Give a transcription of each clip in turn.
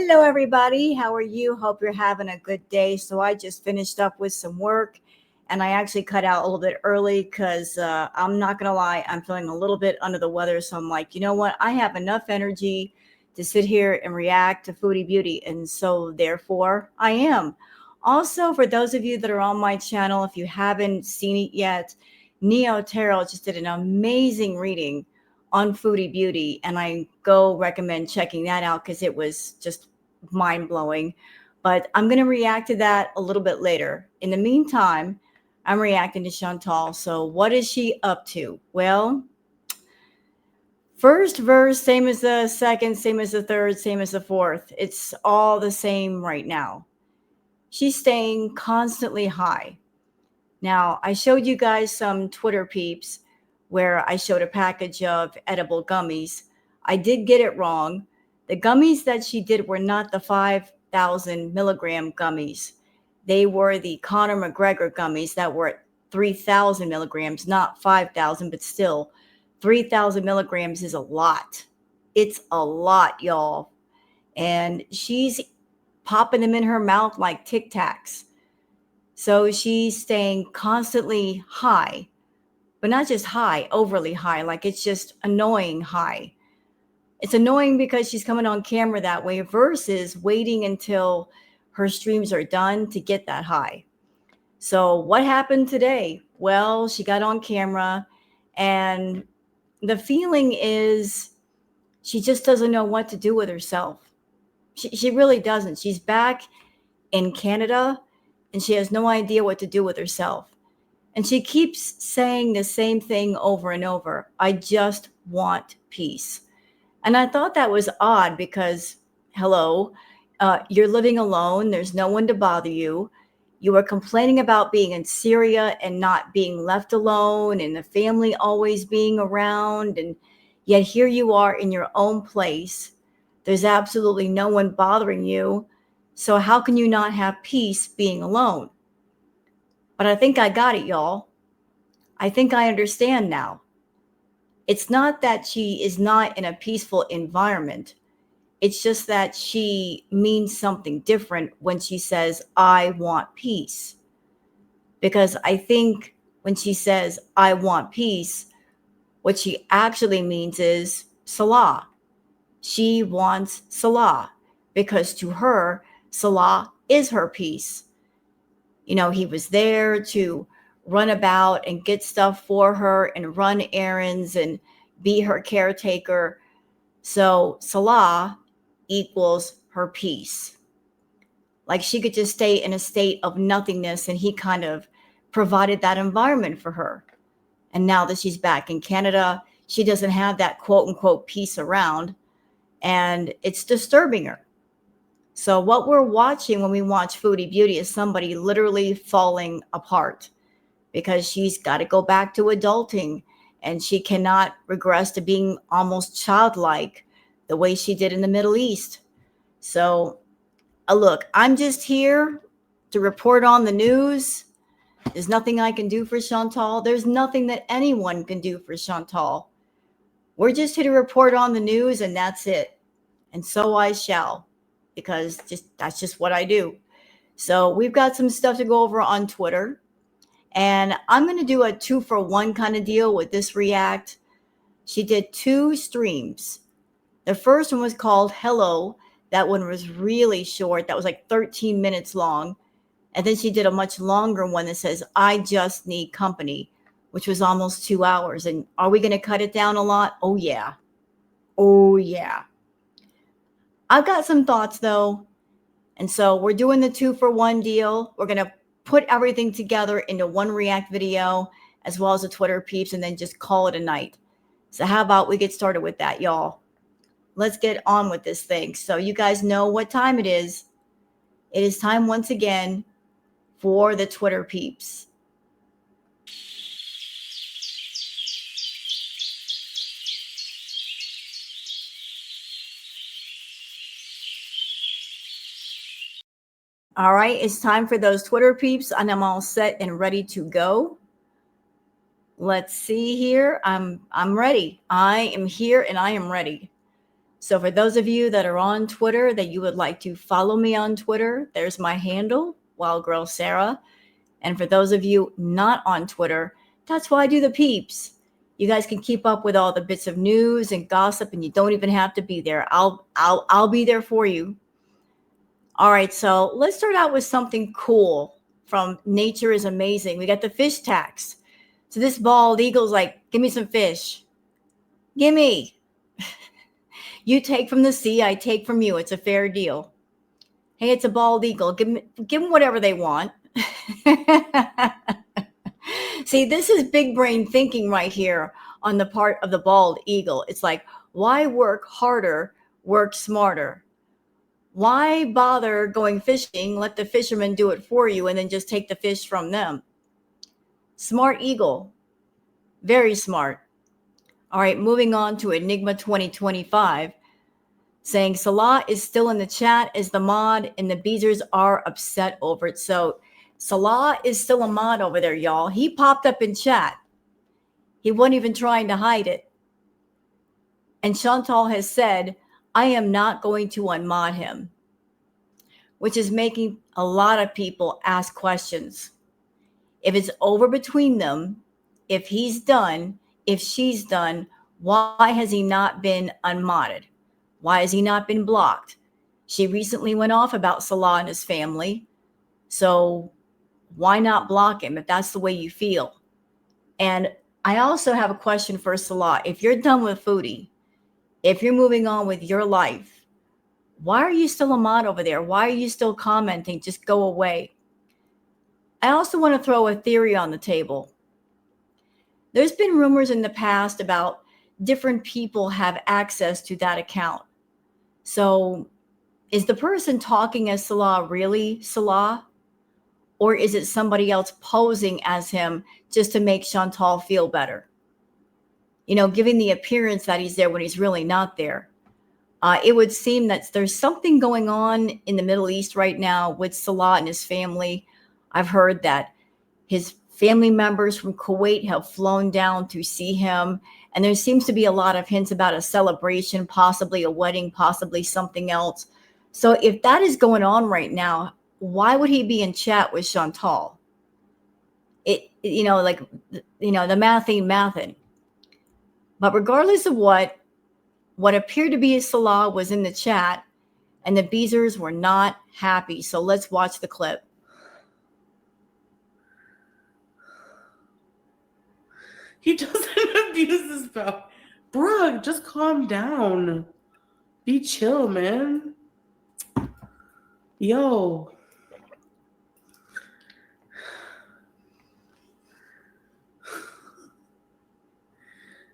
Hello, everybody. How are you? Hope you're having a good day. So, I just finished up with some work and I actually cut out a little bit early because I'm not going to lie, I'm feeling a little bit under the weather. So, I'm like, you know what? I have enough energy to sit here and react to Foodie Beauty. And so, therefore, I am. Also, for those of you that are on my channel, if you haven't seen it yet, Neo Tarot just did an amazing reading on Foodie Beauty, and I go recommend checking that out because it was just mind blowing. But I'm going to react to that a little bit later. In the meantime, I'm reacting to Chantal. So, what is she up to? Well, first verse, same as the second, same as the third, same as the fourth. It's all the same right now. She's staying constantly high. Now, I showed you guys some Twitter peeps where I showed a package of edible gummies. I did get it wrong. The gummies that she did were not the 5,000 milligram gummies. They were the Conor McGregor gummies that were at 3,000 milligrams, not 5,000, but still 3,000 milligrams is a lot. It's a lot, y'all. And she's popping them in her mouth like Tic Tacs. So she's staying constantly high, but not just high, overly high, like it's just annoying high. It's annoying because she's coming on camera that way versus waiting until her streams are done to get that high. So what happened today? Well, she got on camera and the feeling is she just doesn't know what to do with herself. She really doesn't. She's back in Canada and she has no idea what to do with herself. And she keeps saying the same thing over and over. I just want peace. And I thought that was odd because, hello, you're living alone. There's no one to bother you. You were complaining about being in Syria and not being left alone and the family always being around. And yet here you are in your own place. There's absolutely no one bothering you. So how can you not have peace being alone? But I think I got it, y'all. I think I understand now. It's not that she is not in a peaceful environment. It's just that she means something different when she says, I want peace. Because I think when she says, I want peace, what she actually means is Salah. She wants Salah because to her, Salah is her peace. You know, he was there to run about and get stuff for her and run errands and be her caretaker. So Salah equals her peace. Like she could just stay in a state of nothingness and he kind of provided that environment for her. And now that she's back in Canada, she doesn't have that quote unquote peace around and it's disturbing her. So what we're watching when we watch Foodie Beauty is somebody literally falling apart because she's got to go back to adulting and she cannot regress to being almost childlike the way she did in the Middle East. So look, I'm just here to report on the news. There's nothing I can do for Chantal. There's nothing that anyone can do for Chantal. We're just here to report on the news and that's it. And so I shall. Because that's just what I do. So we've got some stuff to go over on Twitter. And I'm going to do a 2-for-1 kind of deal with this react. She did 2 streams. The first one was called Hello. That one was really short. That was like 13 minutes long. And then she did a much longer one that says, I just need company, which was almost 2 hours. And are we going to cut it down a lot? Oh, yeah. Oh, yeah. I've got some thoughts though. And so we're doing the 2-for-1 deal. We're going to put everything together into one react video as well as the Twitter peeps and then just call it a night. So how about we get started with that, y'all? Let's get on with this thing. So you guys know what time it is. It is time once again for the Twitter peeps. All right, it's time for those Twitter peeps, and I'm all set and ready to go. Let's see here. I'm ready. I am here and I am ready. So for those of you that are on Twitter that you would like to follow me on Twitter, there's my handle, Wild Girl Sarah. And for those of you not on Twitter, that's why I do the peeps. You guys can keep up with all the bits of news and gossip, and you don't even have to be there. I'll be there for you. All right, so let's start out with something cool from Nature is Amazing. We got the fish tax. So this bald eagle's like, give me some fish. Gimme. You take from the sea, I take from you. It's a fair deal. Hey, it's a bald eagle. Give them whatever they want. See, this is big brain thinking right here on the part of the bald eagle. It's like, why work harder, work smarter? Why bother going fishing? Let the fishermen do it for you and then just take the fish from them. Smart eagle. Very smart. All right, moving on to Enigma 2025. Saying Salah is still in the chat as the mod and the Beezers are upset over it. So Salah is still a mod over there, y'all. He popped up in chat. He wasn't even trying to hide it. And Chantal has said, I am not going to unmod him, which is making a lot of people ask questions. If it's over between them, if he's done, if she's done, why has he not been unmodded? Why has he not been blocked? She recently went off about Salah and his family. So why not block him if that's the way you feel? And I also have a question for Salah. If you're done with Foodie, if you're moving on with your life, why are you still a mod over there? Why are you still commenting? Just go away. I also want to throw a theory on the table. There's been rumors in the past about different people have access to that account. So is the person talking as Salah really Salah? Or is it somebody else posing as him just to make Chantal feel better? You know, giving the appearance that he's there when he's really not there. It would seem that there's something going on in the Middle East right now with Salah and his family. I've heard that his family members from Kuwait have flown down to see him. And there seems to be a lot of hints about a celebration, possibly a wedding, possibly something else. So if that is going on right now, why would he be in chat with Chantal? The math ain't mathin'. But regardless of what appeared to be a Salah was in the chat, and the Beezers were not happy. So let's watch the clip. He doesn't abuse his power. Bruh, just calm down. Be chill, man. Yo.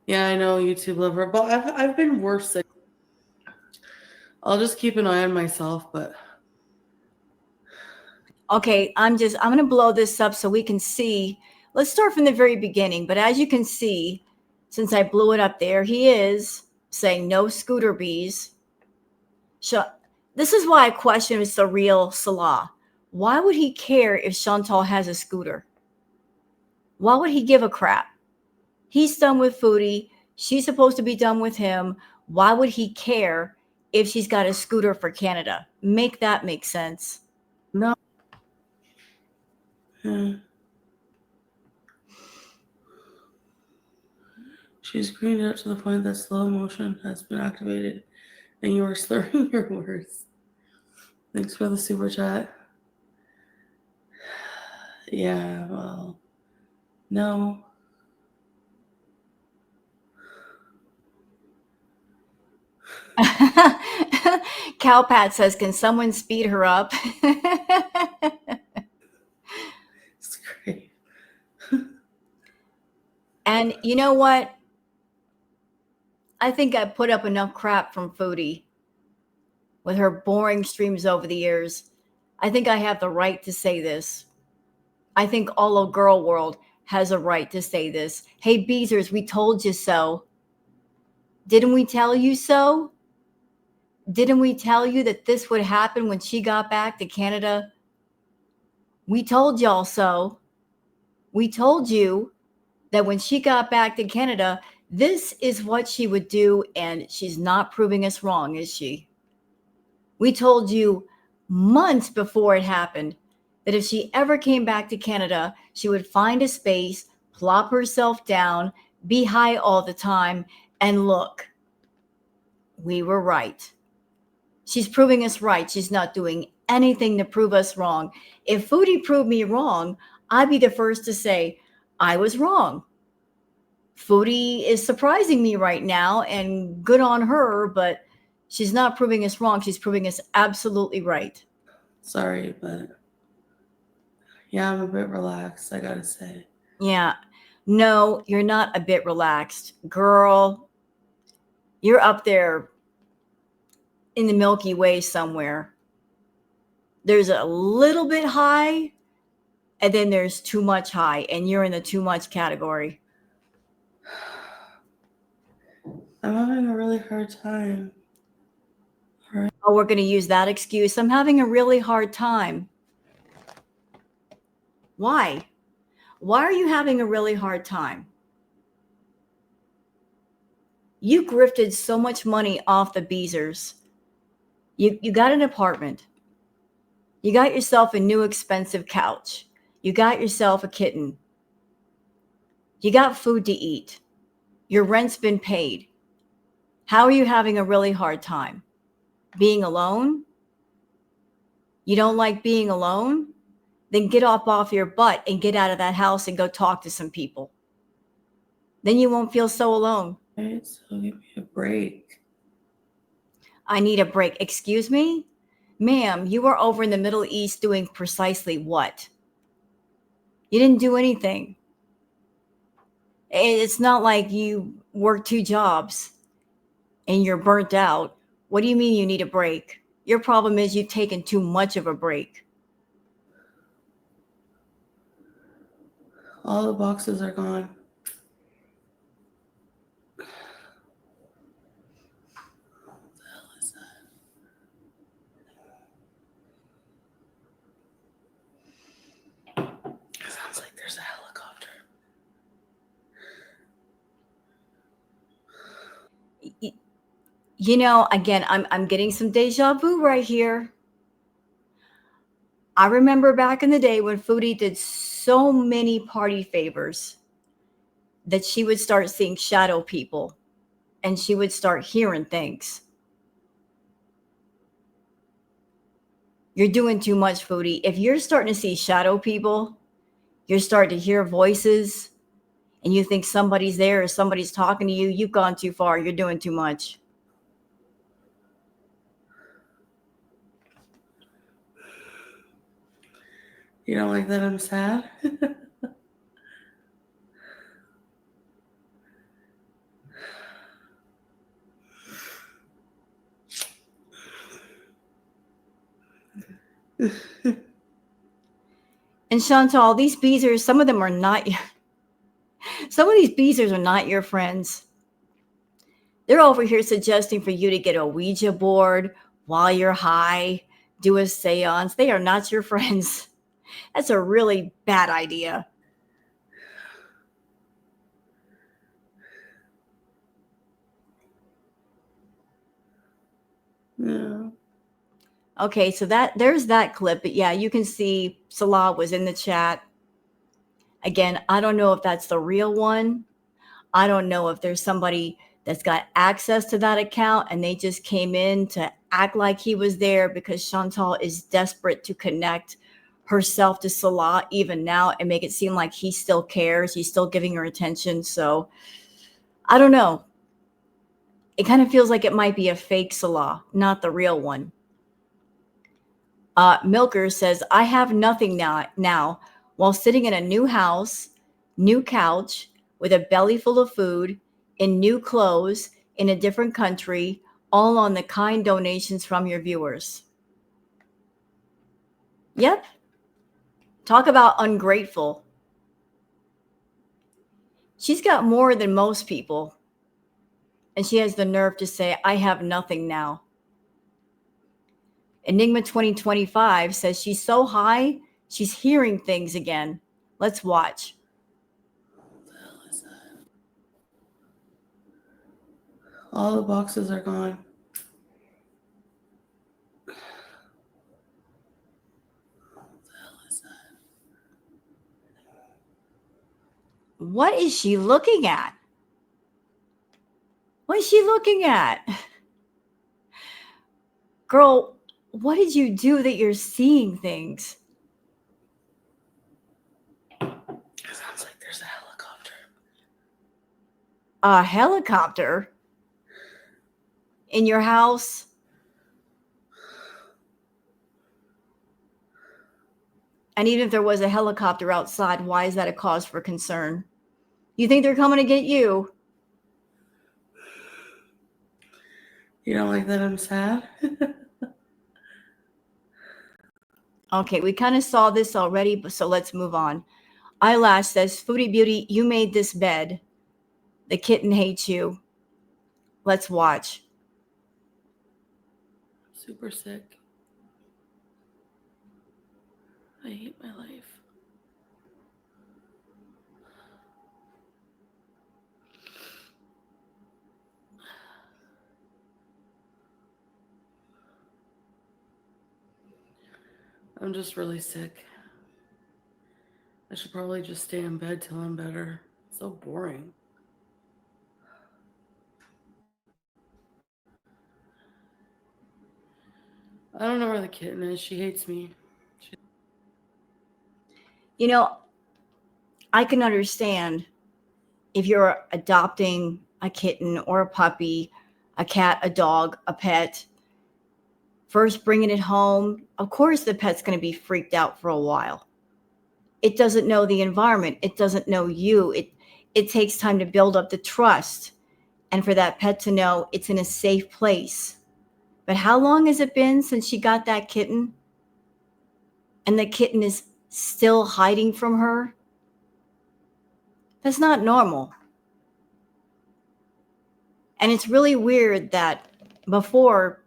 Yeah, I know, YouTube lover, but I've been worse. I'll just keep an eye on myself, but... Okay, I'm going to blow this up so we can see. Let's start from the very beginning. But as you can see, since I blew it up there, he is saying no scooter bees. This is why I question if it's the real Salah. Why would he care if Chantal has a scooter? Why would he give a crap? He's done with Foodie. She's supposed to be done with him. Why would he care if she's got a scooter for Canada? Make that make sense. No. She's screened it up to the point that slow motion has been activated and you are slurring your words. Thanks for the super chat. Yeah, well, no. Cowpat says, can someone speed her up? It's great. And you know what? I think I put up enough crap from Foodie with her boring streams over the years. I think I have the right to say this. I think all of Girl World has a right to say this. Hey, Beezers, we told you so. Didn't we tell you so? Didn't we tell you that this would happen when she got back to Canada? We told y'all so. We told you that when she got back to Canada, This is what she would do, and she's not proving us wrong, is she? We told you months before it happened that if she ever came back to Canada, she would find a space, plop herself down, be high all the time, and look, we were right. She's proving us right. She's not doing anything to prove us wrong. If Foodie proved me wrong, I'd be the first to say, I was wrong. Foodie is surprising me right now, and good on her, but she's not proving us wrong. She's proving us absolutely right. Sorry, but yeah, I'm a bit relaxed, I gotta say. Yeah. No, you're not a bit relaxed. Girl, you're up there in the Milky Way somewhere. There's a little bit high, and then there's too much high, and you're in the too much category. I'm having a really hard time. Right. Oh, we're going to use that excuse. I'm having a really hard time. Why? Why are you having a really hard time? You grifted so much money off the Beezers. You got an apartment. You got yourself a new expensive couch. You got yourself a kitten. You got food to eat. Your rent's been paid. How are you having a really hard time? Being alone? You don't like being alone? Then get off your butt and get out of that house and go talk to some people. Then you won't feel so alone. Right, so give me a break. I need a break. Excuse me? Ma'am, you were over in the Middle East doing precisely what? You didn't do anything. It's not like you work 2 jobs and you're burnt out. What do you mean you need a break? Your problem is you've taken too much of a break. All the boxes are gone. What the hell is that? It sounds like there's a helicopter. You know, again, I'm getting some deja vu right here. I remember back in the day when Foodie did so many party favors that she would start seeing shadow people and she would start hearing things. You're doing too much, Foodie. If you're starting to see shadow people, you're starting to hear voices, and you think somebody's there or somebody's talking to you, you've gone too far. You're doing too much. You don't like that I'm sad? And Chantal, these Beezers, some of them are not, some of these Beezers are not your friends. They're over here suggesting for you to get a Ouija board while you're high, do a seance. They are not your friends. That's a really bad idea. Yeah. Okay, so there's that clip, but yeah, you can see Salah was in the chat. Again, I don't know if that's the real one. I don't know if there's somebody that's got access to that account and they just came in to act like he was there because Chantal is desperate to connect herself to Salah even now and make it seem like he still cares. He's still giving her attention. So I don't know. It kind of feels like it might be a fake Salah, not the real one. Milker says, I have nothing now while sitting in a new house, new couch, with a belly full of food, in new clothes, in a different country, all on the kind donations from your viewers. Yep. Talk about ungrateful. She's got more than most people. And she has the nerve to say, I have nothing now. Enigma 2025 says she's so high, she's hearing things again. Let's watch. What the hell is that? All the boxes are gone. What the hell is that? What is she looking at? What is she looking at? Girl, what did you do that you're seeing things? It sounds like there's a helicopter. A helicopter? In your house? And even if there was a helicopter outside, why is that a cause for concern? You think they're coming to get you? You don't like that I'm sad? Okay, we kind of saw this already, but so let's move on. Eyelash says, Foodie Beauty, you made this bed. The kitten hates you. Let's watch. Super sick. I hate my life. I'm just really sick. I should probably just stay in bed till I'm better. It's so boring. I don't know where the kitten is. She hates me. You know, I can understand if you're adopting a kitten or a puppy, a cat, a dog, a pet, first bringing it home, of course the pet's going to be freaked out for a while. It doesn't know the environment. It doesn't know you. It takes time to build up the trust and for that pet to know it's in a safe place. But how long has it been since she got that kitten? And the kitten is still hiding from her? That's not normal. And it's really weird that before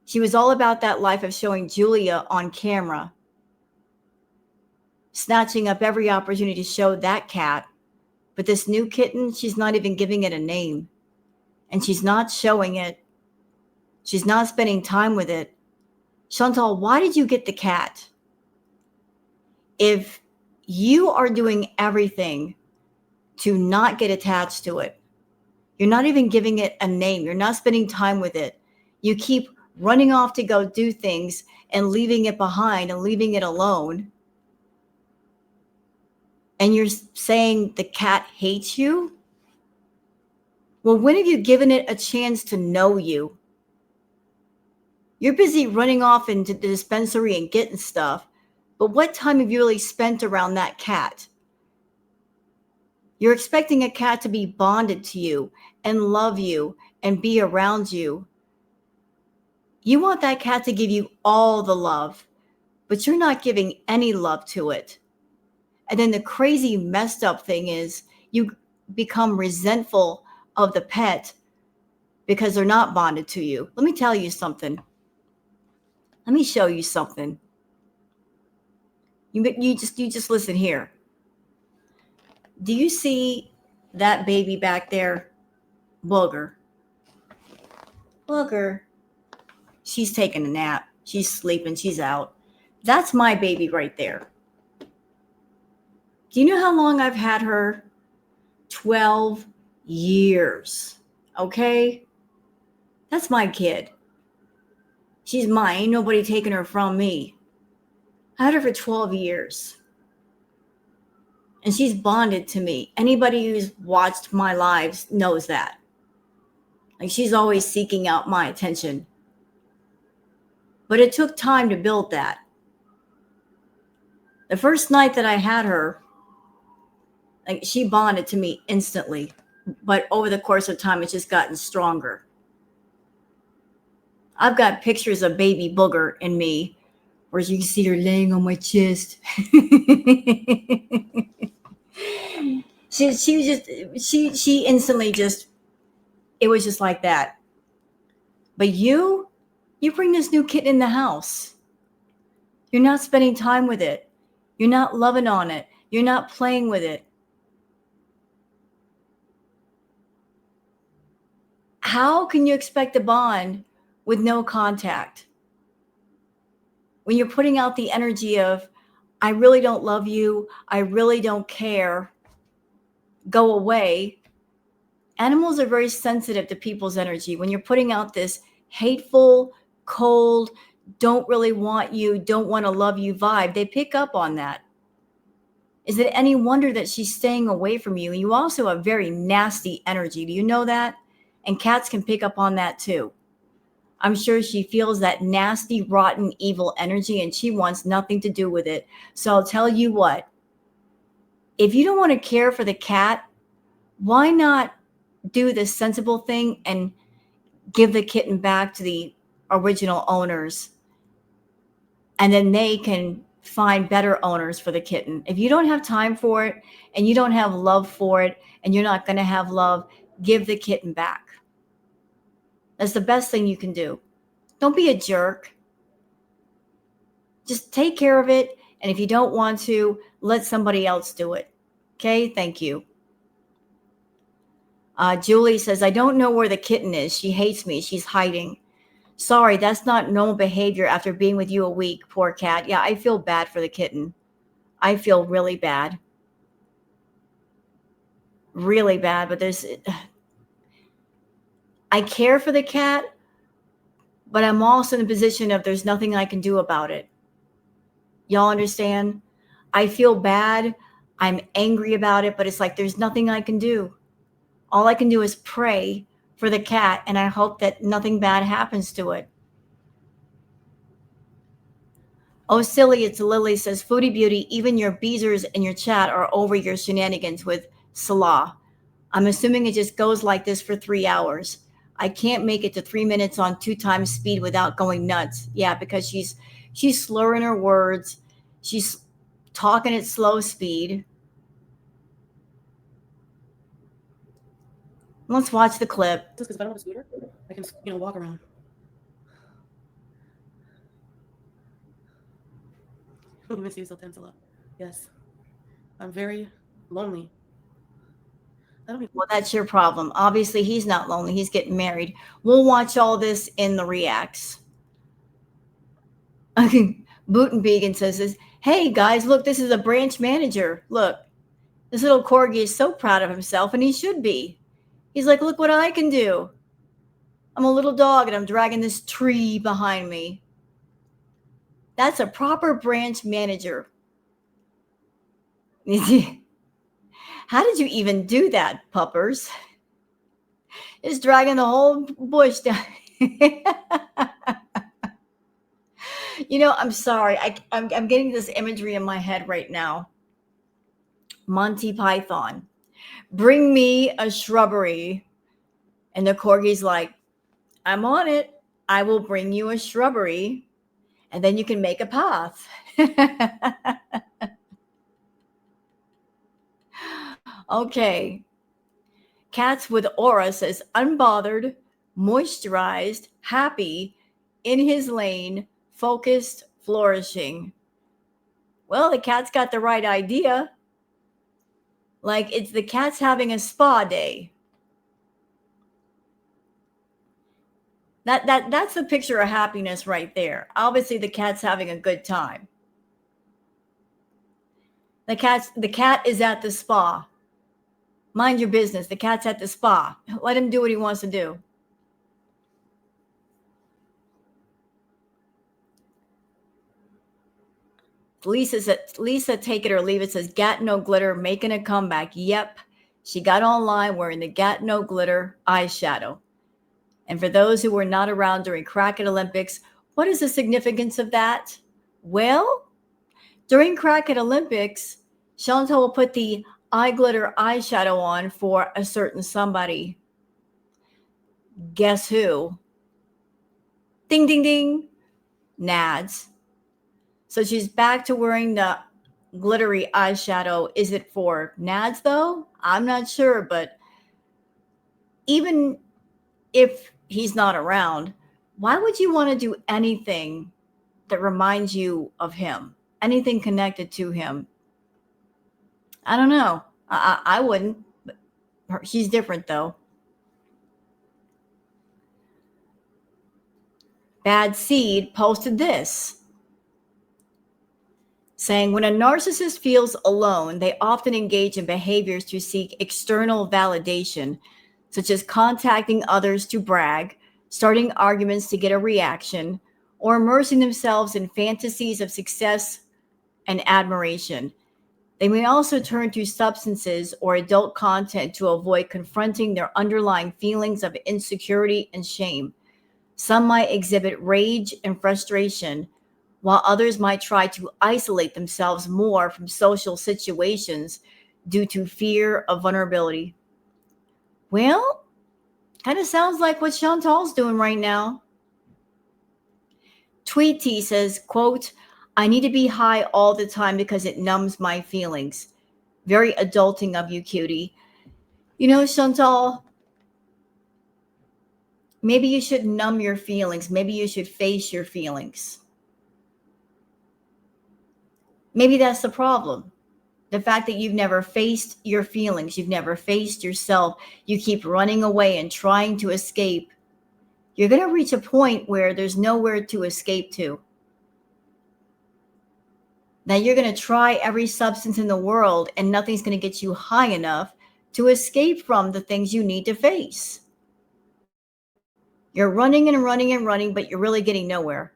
she was all about that life of showing Julia on camera, snatching up every opportunity to show that cat. But this new kitten, she's not even giving it a name. And she's not showing it. She's not spending time with it. Chantal, why did you get the cat? If you are doing everything to not get attached to it, you're not even giving it a name. You're not spending time with it. You keep running off to go do things and leaving it behind and leaving it alone. And you're saying the cat hates you? Well, when have you given it a chance to know you? You're busy running off into the dispensary and getting stuff. But what time have you really spent around that cat? You're expecting a cat to be bonded to you and love you and be around you. You want that cat to give you all the love, but you're not giving any love to it. And then the crazy messed up thing is you become resentful of the pet because they're not bonded to you. Let me tell you something. Let me show you something. You just listen here. Do you see that baby back there? Booger. Booger. She's taking a nap. She's sleeping. She's out. That's my baby right there. Do you know how long I've had her? 12 years. Okay? That's my kid. She's mine. Ain't nobody taking her from me. I had her for 12 years. And she's bonded to me. Anybody who's watched my lives knows that. Like, she's always seeking out my attention. But it took time to build that. The first night that I had her, like, she bonded to me instantly. But over the course of time, it's just gotten stronger. I've got pictures of baby Booger in me where you can see her laying on my chest. she instantly just, it was just like that. But you bring this new kitten in the house. You're not spending time with it. You're not loving on it. You're not playing with it. How can you expect a bond with no contact? When you're putting out the energy of, I really don't love you, I really don't care, go away. Animals are very sensitive to people's energy. When you're putting out this hateful, cold, don't really want you, don't want to love you vibe, they pick up on that. Is it any wonder that she's staying away from you? And you also have very nasty energy. Do you know that? And cats can pick up on that too. I'm sure she feels that nasty, rotten, evil energy and she wants nothing to do with it. So I'll tell you what, if you don't want to care for the cat, why not do the sensible thing and give the kitten back to the original owners? And then they can find better owners for the kitten. If you don't have time for it and you don't have love for it and you're not going to have love, give the kitten back. That's the best thing you can do. Don't be a jerk. Just take care of it. And if you don't want to, let somebody else do it. Okay, thank you. Julie says, I don't know where the kitten is. She hates me. She's hiding. Sorry, that's not normal behavior after being with you a week. Poor cat. Yeah, I feel bad for the kitten. I feel really bad. Really bad. But I care for the cat, but I'm also in a position of there's nothing I can do about it. Y'all understand? I feel bad. I'm angry about it, but it's like there's nothing I can do. All I can do is pray for the cat, and I hope that nothing bad happens to it. Oh, silly, it's Lily says, Foodie Beauty, even your beezers in your chat are over your shenanigans with Salah. I'm assuming it just goes like this for 3 hours. I can't make it to 3 minutes on 2 times speed without going nuts. Yeah, because she's slurring her words. She's talking at slow speed. Let's watch the clip. Just because if I don't have a scooter, I can, walk around. We miss you so tense a lot. Yes. I'm very lonely. Well, that's your problem. Obviously, he's not lonely. He's getting married. We'll watch all this in the reacts. Butenbegan says this, hey, guys, look, this is a branch manager. Look, this little corgi is so proud of himself, and he should be. He's like, look what I can do. I'm a little dog, and I'm dragging this tree behind me. That's a proper branch manager. How did you even do that, puppers? It's dragging the whole bush down. I'm sorry. I'm getting this imagery in my head right now. Monty Python. Bring me a shrubbery. And the corgi's like, I'm on it. I will bring you a shrubbery. And then you can make a path. Okay. Cats with Aura says unbothered, moisturized, happy, in his lane, focused, flourishing. Well, the cat's got the right idea. Like it's the cat's having a spa day. That's the picture of happiness right there. Obviously, the cat's having a good time. The cat is at the spa. Mind your business. The cat's at the spa. Let him do what he wants to do. Lisa, take it or leave it, says Gat No Glitter making a comeback. Yep. She got online wearing the Gat No Glitter eyeshadow. And for those who were not around during Crackhead Olympics, what is the significance of that? Well, during Crackhead Olympics, Chantal will put the eye glitter eyeshadow on for a certain somebody. Guess who? Ding, ding, ding. Nads. So she's back to wearing the glittery eyeshadow. Is it for Nads, though? I'm not sure, but even if he's not around, why would you want to do anything that reminds you of him? Anything connected to him? I don't know. I wouldn't. But she's different, though. Bad Seed posted this, saying when a narcissist feels alone, they often engage in behaviors to seek external validation, such as contacting others to brag, starting arguments to get a reaction, or immersing themselves in fantasies of success and admiration. They may also turn to substances or adult content to avoid confronting their underlying feelings of insecurity and shame. Some might exhibit rage and frustration, while others might try to isolate themselves more from social situations due to fear of vulnerability. Well, kind of sounds like what Chantal's doing right now. Tweet T says, quote, I need to be high all the time because it numbs my feelings. Very adulting of you, cutie. You know, Chantal, maybe you should numb your feelings. Maybe you should face your feelings. Maybe that's the problem. The fact that you've never faced your feelings, you've never faced yourself, you keep running away and trying to escape. You're going to reach a point where there's nowhere to escape to. Now you're going to try every substance in the world and nothing's going to get you high enough to escape from the things you need to face. You're running and running and running, but you're really getting nowhere.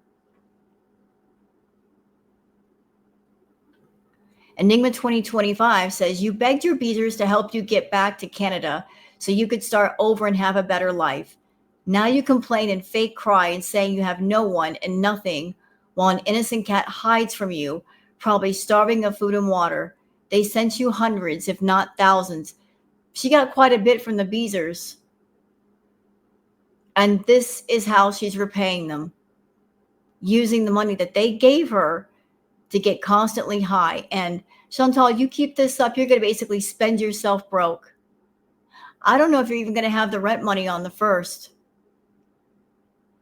Enigma 2025 says, you begged your beaters to help you get back to Canada so you could start over and have a better life. Now you complain and fake cry and saying you have no one and nothing while an innocent cat hides from you, probably starving of food and water. They sent you hundreds, if not thousands. She got quite a bit from the Beezers. And this is how she's repaying them, using the money that they gave her to get constantly high. And Chantal, you keep this up, you're going to basically spend yourself broke. I don't know if you're even going to have the rent money on the first.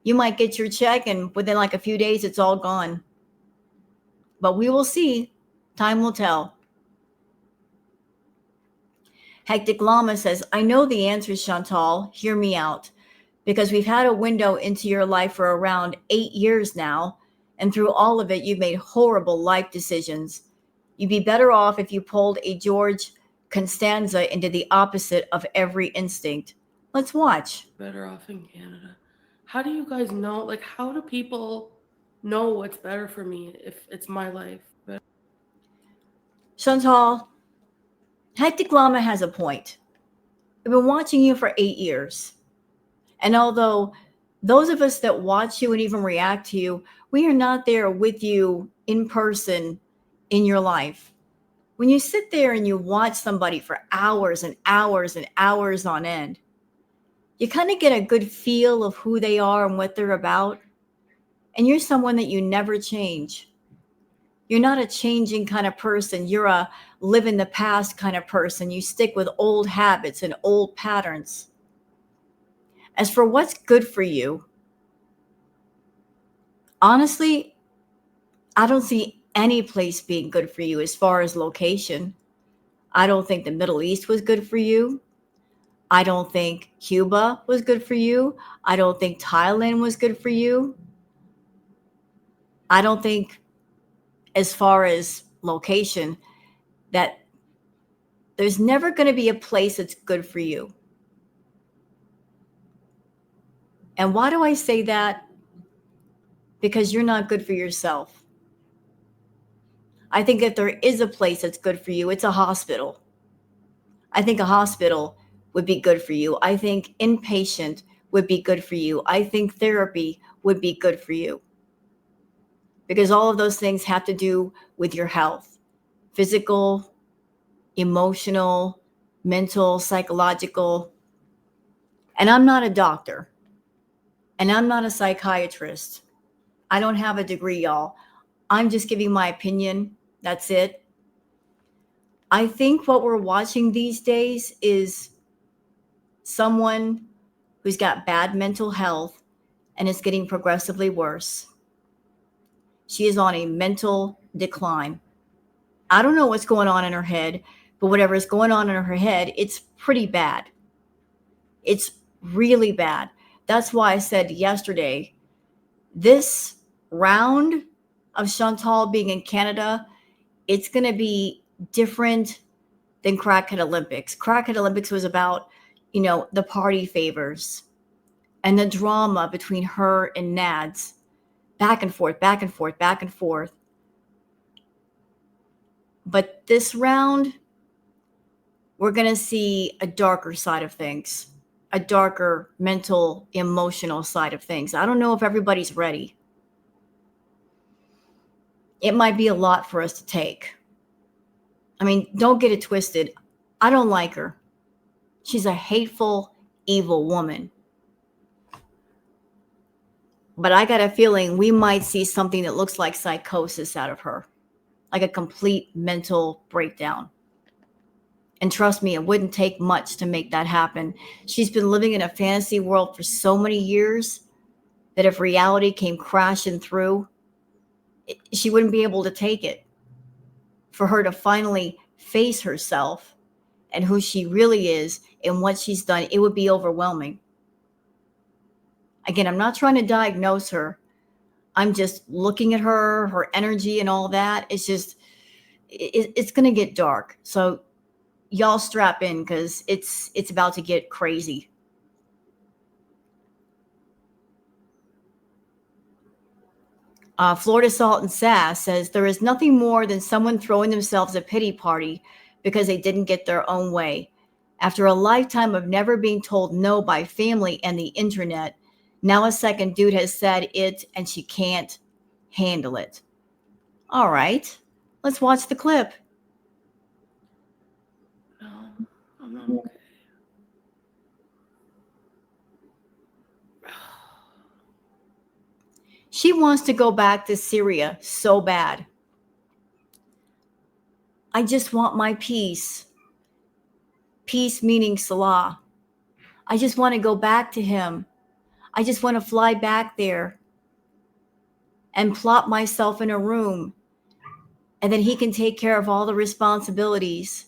You might get your check and within like a few days, it's all gone. But we will see. Time will tell. Hectic Llama says, I know the answers, Chantal. Hear me out. Because we've had a window into your life for around 8 years now. And through all of it, you've made horrible life decisions. You'd be better off if you pulled a George Costanza into the opposite of every instinct. Let's watch. Better off in Canada. How do you guys know? Like, how do people know what's better for me if it's my life? Chantal, Hectic Llama has a point. I've been watching you for 8 years. And although those of us that watch you and even react to you, we are not there with you in person in your life. When you sit there and you watch somebody for hours and hours and hours on end, you kind of get a good feel of who they are and what they're about. And you're someone that you never change. You're not a changing kind of person. You're a live in the past kind of person. You stick with old habits and old patterns. As for what's good for you, honestly, I don't see any place being good for you as far as location. I don't think the Middle East was good for you. I don't think Cuba was good for you. I don't think Thailand was good for you. I don't think, as far as location, that there's never going to be a place that's good for you. And why do I say that? Because you're not good for yourself. I think if there is a place that's good for you, it's a hospital. I think a hospital would be good for you. I think inpatient would be good for you. I think therapy would be good for you. Because all of those things have to do with your health. Physical, emotional, mental, psychological. And I'm not a doctor. And I'm not a psychiatrist. I don't have a degree, y'all. I'm just giving my opinion. That's it. I think what we're watching these days is someone who's got bad mental health and it's getting progressively worse. She is on a mental decline. I don't know what's going on in her head, but whatever is going on in her head, it's pretty bad. It's really bad. That's why I said yesterday This round of Chantal being in Canada, it's going to be different than Crackhead Olympics. Crackhead Olympics was about, the party favors and the drama between her and Nads, back and forth, back and forth, back and forth. But this round, we're going to see a darker side of things, a darker mental, emotional side of things. I don't know if everybody's ready. It might be a lot for us to take. I mean, don't get it twisted. I don't like her. She's a hateful, evil woman. But I got a feeling we might see something that looks like psychosis out of her, like a complete mental breakdown. And trust me, it wouldn't take much to make that happen. She's been living in a fantasy world for so many years that if reality came crashing through, she wouldn't be able to take it. For her to finally face herself and who she really is and what she's done, it would be overwhelming. Again, I'm not trying to diagnose her. I'm just looking at her energy and all that. It's just, it's going to get dark. So y'all strap in because it's about to get crazy. Florida Salt and Sass says there is nothing more than someone throwing themselves a pity party because they didn't get their own way. After a lifetime of never being told no by family and the internet, now a second dude has said it and she can't handle it. All right, let's watch the clip. No, I'm not okay. She wants to go back to Syria so bad. I just want my peace. Peace meaning Salah. I just want to go back to him. I just want to fly back there and plop myself in a room. And then he can take care of all the responsibilities.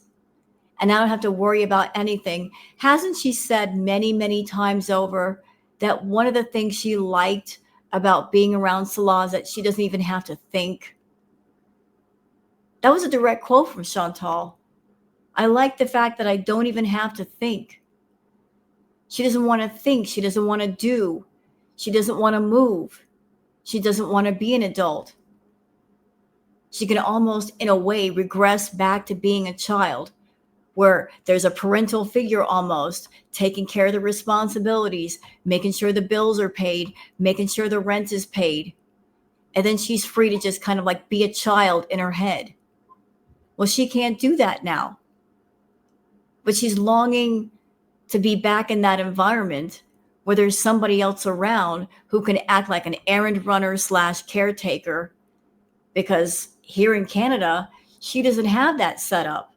And I don't have to worry about anything. Hasn't she said many, many times over that one of the things she liked about being around Salah is that she doesn't even have to think? That was a direct quote from Chantal. I like the fact that I don't even have to think. She doesn't want to think. She doesn't want to do. She doesn't want to move. She doesn't want to be an adult. She can almost, in a way, regress back to being a child where there's a parental figure almost taking care of the responsibilities, making sure the bills are paid, making sure the rent is paid. And then she's free to just kind of like be a child in her head. Well, she can't do that now. But she's longing to be back in that environment where there's somebody else around who can act like an errand runner / caretaker, because here in Canada, she doesn't have that set up.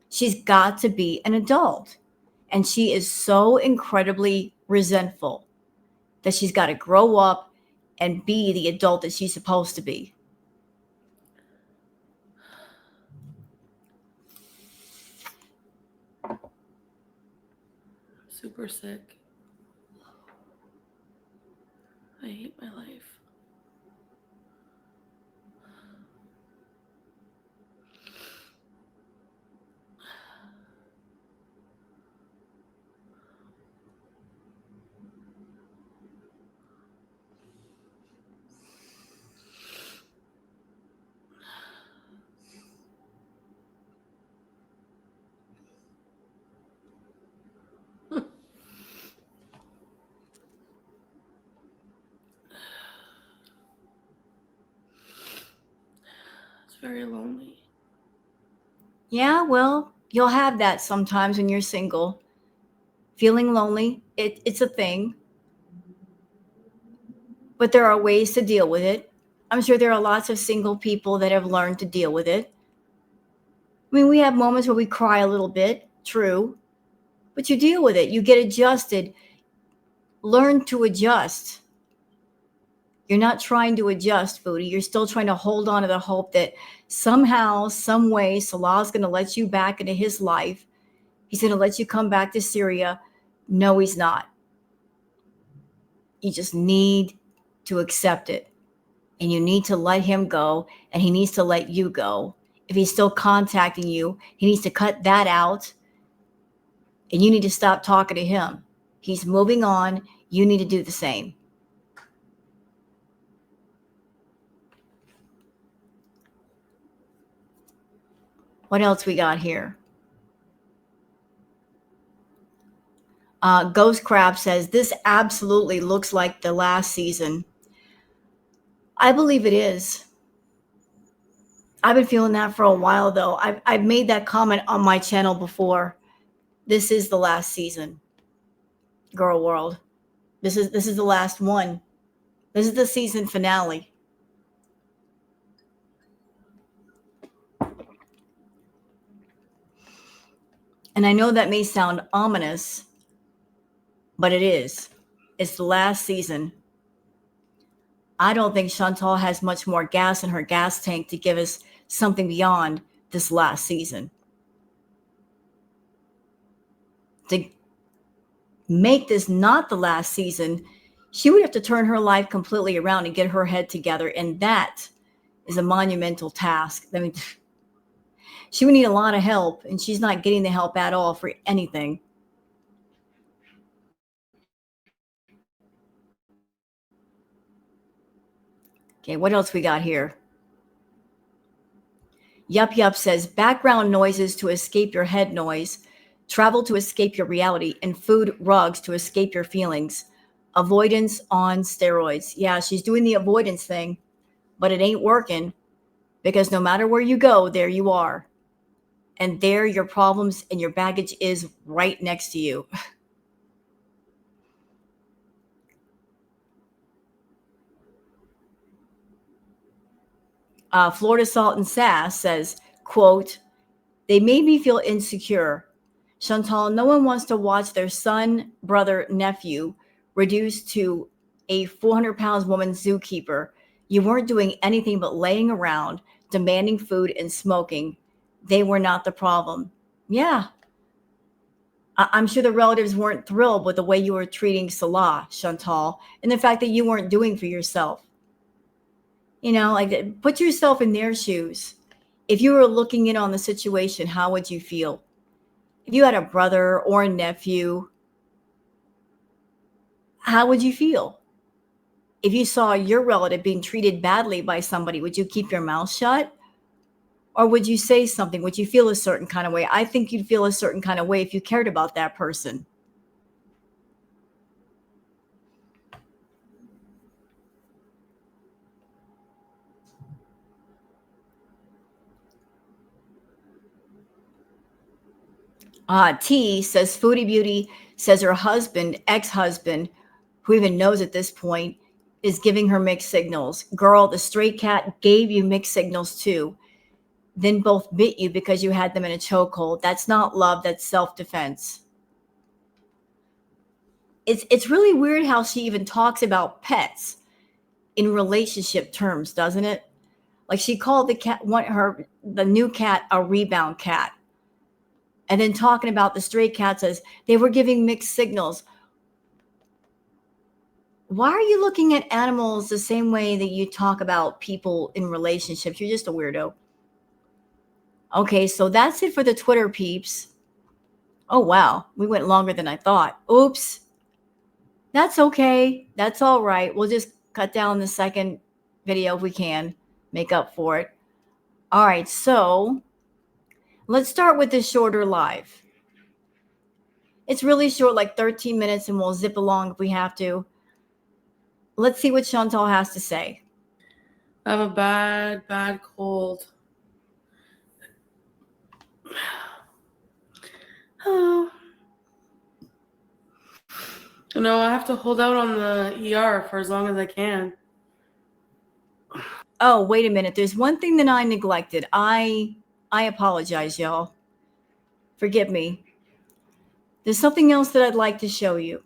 She's got to be an adult. And she is so incredibly resentful that she's got to grow up and be the adult that she's supposed to be. Super sick. I hate my life. It's very lonely. Yeah, well, you'll have that sometimes when you're single. Feeling lonely, it's a thing. But there are ways to deal with it. I'm sure there are lots of single people that have learned to deal with it. I mean, we have moments where we cry a little bit, true, but you deal with it. You get adjusted. Learn to adjust. You're not trying to adjust, Foodie. You're still trying to hold on to the hope that somehow, some way, Salah's going to let you back into his life. He's going to let you come back to Syria. No, he's not. You just need to accept it. And you need to let him go, and he needs to let you go. If he's still contacting you, he needs to cut that out, and you need to stop talking to him. He's moving on. You need to do the same. What else we got here? Ghost Crab says, this absolutely looks like the last season. I believe it is. I've been feeling that for a while, though. I've made that comment on my channel before. This is the last season, Girl World. This is the last one. This is the season finale. And I know that may sound ominous, but it is. It's the last season. I don't think Chantal has much more gas in her gas tank to give us something beyond this last season. To make this not the last season, she would have to turn her life completely around and get her head together. And that is a monumental task. I mean, she would need a lot of help, and she's not getting the help at all for anything. Okay, what else we got here? Yup says, background noises to escape your head noise, travel to escape your reality, and food rugs to escape your feelings. Avoidance on steroids. Yeah, she's doing the avoidance thing, but it ain't working, because no matter where you go, there you are. And there your problems and your baggage is right next to you. Florida Salt and Sass says, quote, they made me feel insecure. Chantal, no one wants to watch their son, brother, nephew reduced to a 400 pounds woman zookeeper. You weren't doing anything but laying around, demanding food and smoking. They were not the problem. Yeah. I'm sure the relatives weren't thrilled with the way you were treating Salah, Chantal, and the fact that you weren't doing for yourself. You know, like, put yourself in their shoes. If you were looking in on the situation, how would you feel? If you had a brother or a nephew, how would you feel? If you saw your relative being treated badly by somebody, would you keep your mouth shut? Or would you say something? Would you feel a certain kind of way? I think you'd feel a certain kind of way if you cared about that person. T says, Foodie Beauty says her husband, ex-husband, who even knows at this point, is giving her mixed signals. Girl, the stray cat gave you mixed signals too. Then both bit you because you had them in a chokehold. That's not love, that's self-defense. It's really weird how she even talks about pets in relationship terms, doesn't it? Like, she called the new cat a rebound cat. And then talking about the stray cats as they were giving mixed signals. Why are you looking at animals the same way that you talk about people in relationships? You're just a weirdo. Okay, so that's it for the Twitter peeps. Oh, wow. We went longer than I thought. Oops. That's okay. That's all right. We'll just cut down the second video if we can, make up for it. All right, so let's start with this shorter live. It's really short, like 13 minutes, and we'll zip along if we have to. Let's see what Chantal has to say. I have a bad cold. Oh. You know, I have to hold out on the ER for as long as I can. Oh, wait a minute. There's one thing that I neglected. I apologize, y'all. Forgive me. There's something else that I'd like to show you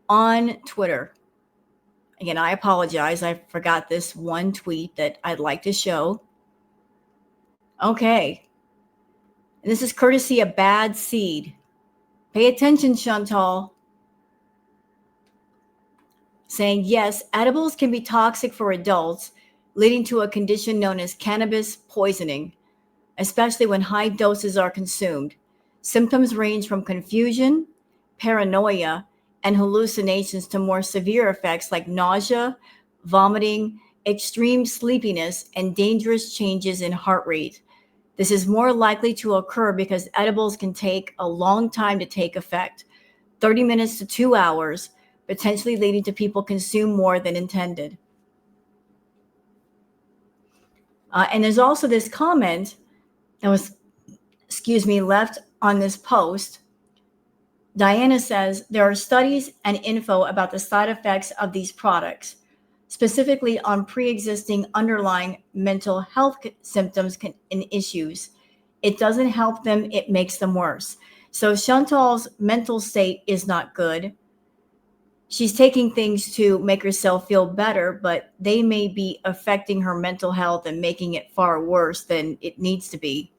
on Twitter. Again, I apologize. I forgot this one tweet that I'd like to show. Okay. And this is courtesy of Bad Seed. Pay attention, Chantal. saying, yes, edibles can be toxic for adults, leading to a condition known as cannabis poisoning, especially when high doses are consumed. Symptoms range from confusion, paranoia, and hallucinations to more severe effects like nausea, vomiting, extreme sleepiness, and dangerous changes in heart rate. This is more likely to occur because edibles can take a long time to take effect, 30 minutes to 2 hours, potentially leading to people consume more than intended. And there's also this comment that was, left on this post. Diana says there are studies and info about the side effects of these products, specifically on pre existing underlying mental health symptoms and issues. It doesn't help them, it makes them worse. So Chantal's mental state is not good. She's taking things to make herself feel better, but they may be affecting her mental health and making it far worse than it needs to be.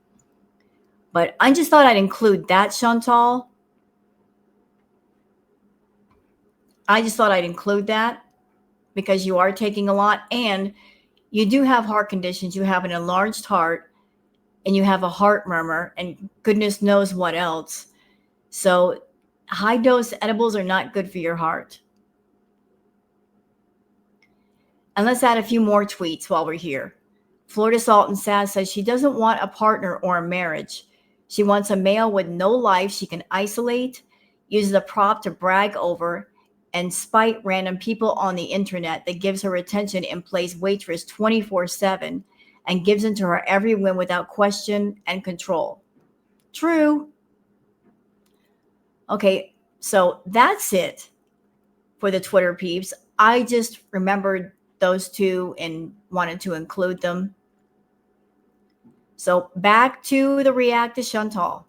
But I just thought I'd include that, Chantal. I just thought I'd include that because you are taking a lot and you do have heart conditions. You have an enlarged heart and you have a heart murmur and goodness knows what else. So high dose edibles are not good for your heart. And let's add a few more tweets while we're here. Florida Salt and Sass says she doesn't want a partner or a marriage. She wants a male with no life she can isolate, uses a prop to brag over, and spite random people on the internet that gives her attention and plays waitress 24/7 and gives into her every whim without question and control. True. Okay, so that's it for the Twitter peeps. I just remembered those two and wanted to include them. So back to the react to Chantal.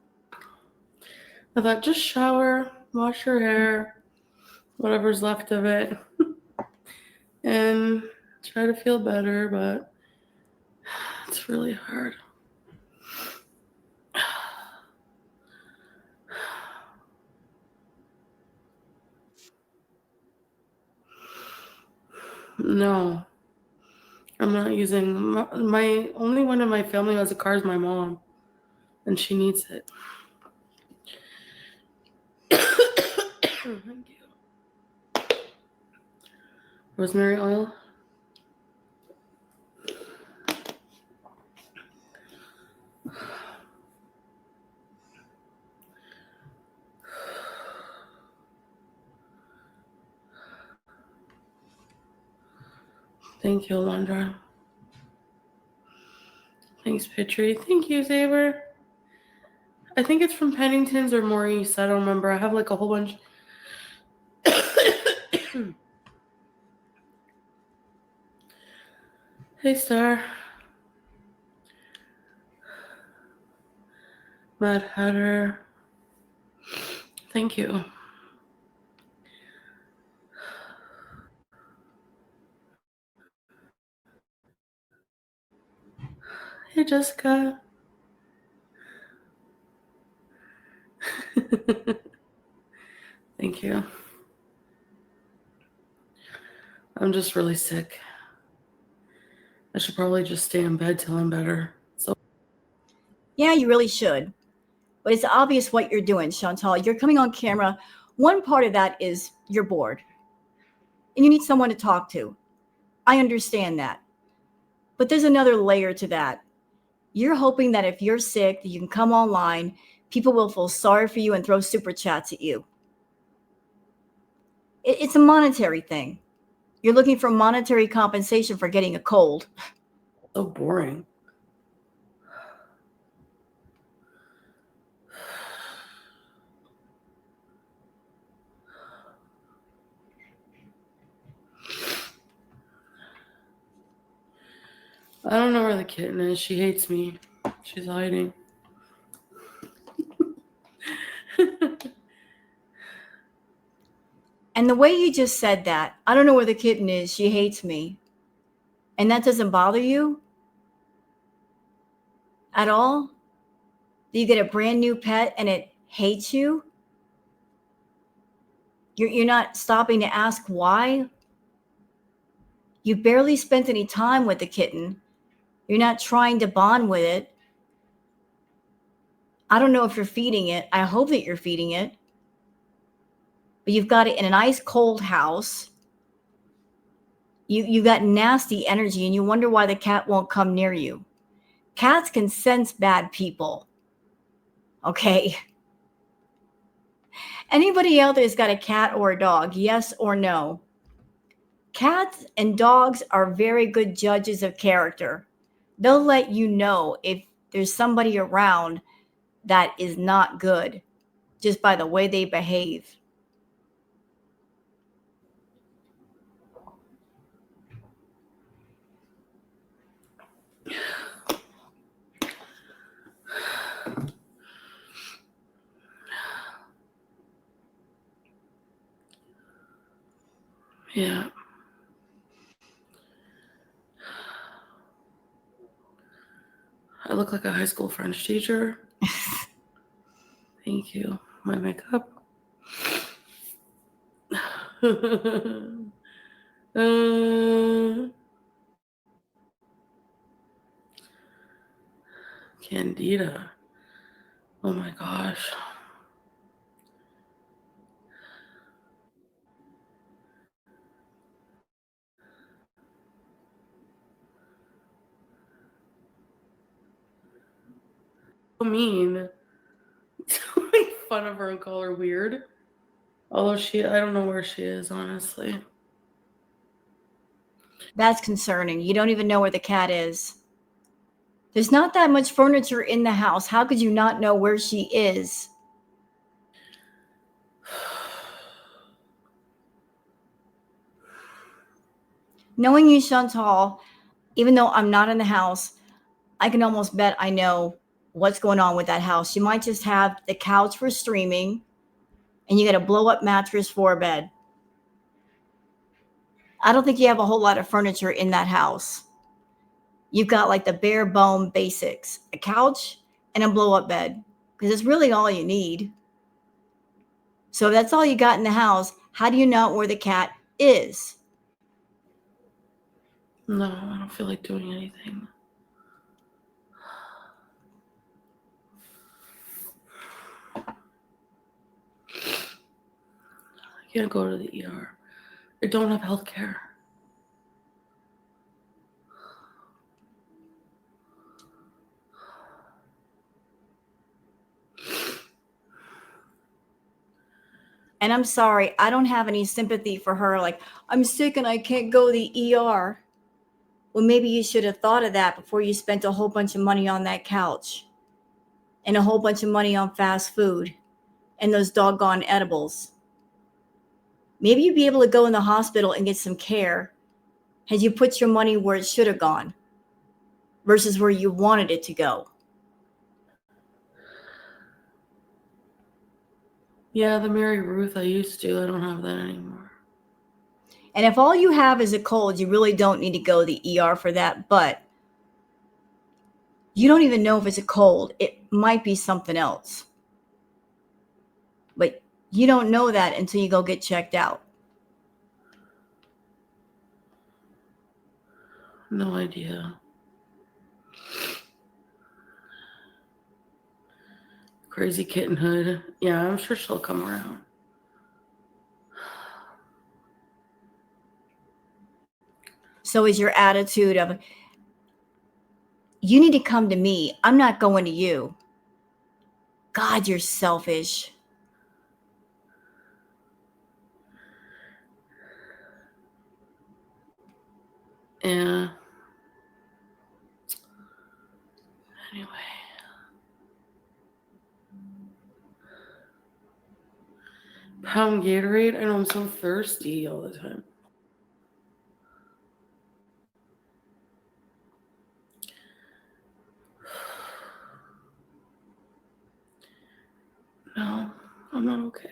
I thought just shower, wash your hair, whatever's left of it, and try to feel better, but it's really hard. No, I'm not using my only one in my family who has a car is my mom, and she needs it. Thank you. Rosemary oil. Thank you, Alondra. Thanks, Petrie. Thank you, Saber. I think it's from Pennington's or Maurice. I don't remember. I have like a whole bunch. Hey, Star. Mad Hatter. Thank you. Hey, Jessica. Thank you. I'm just really sick. I should probably just stay in bed till I'm better. So Yeah, you really should. But it's obvious what you're doing, Chantal. You're coming on camera. One part of that is you're bored and you need someone to talk to. I understand that. But there's another layer to that. You're hoping that if you're sick, that you can come online, people will feel sorry for you and throw super chats at you. It's a monetary thing. You're looking for monetary compensation for getting a cold. so boring. I don't know where the kitten is. She hates me. She's hiding. And the way you just said that, I don't know where the kitten is. She hates me. And that doesn't bother you at all? You get a brand new pet and it hates you? You're not stopping to ask why? You barely spent any time with the kitten. You're not trying to bond with it. I don't know if you're feeding it. I hope that you're feeding it. But you've got it in an ice cold house. You got nasty energy and you wonder why the cat won't come near you. Cats can sense bad people. Okay. Anybody out there's got a cat or a dog, yes or no? Cats and dogs are very good judges of character. They'll let you know if there's somebody around that is not good just by the way they behave. Yeah. I look like a high school French teacher. Thank you. My makeup. uh, Candida. Oh my gosh. So mean. Make fun of her and call her weird. Although I don't know where she is, honestly. That's concerning. You don't even know where the cat is. There's not that much furniture in the house. How could you not know where she is? Knowing you, Chantal, even though I'm not in the house, I can almost bet I know what's going on with that house. You might just have the couch for streaming and you got a blow up mattress for a bed. I don't think you have a whole lot of furniture in that house. You've got like the bare bone basics, a couch and a blow up bed, because it's really all you need. So if that's all you got in the house, how do you know where the cat is? No, I don't feel like doing anything. I can't go to the ER. I don't have health care. And I'm sorry, I don't have any sympathy for her. Like, I'm sick and I can't go to the ER. Well, maybe you should have thought of that before you spent a whole bunch of money on that couch and a whole bunch of money on fast food and those doggone edibles. Maybe you'd be able to go in the hospital and get some care had you put your money where it should have gone versus where you wanted it to go. Yeah, the Mary Ruth I used to. I don't have that anymore. And if all you have is a cold, you really don't need to go to the ER for that. But you don't even know if it's a cold. It might be something else. But you don't know that until you go get checked out. No idea. Crazy kittenhood. Yeah, I'm sure she'll come around. So is your attitude of, you need to come to me. I'm not going to you. God, you're selfish. Yeah. Anyway. Pound Gatorade? I know I'm so thirsty all the time. No, I'm not okay.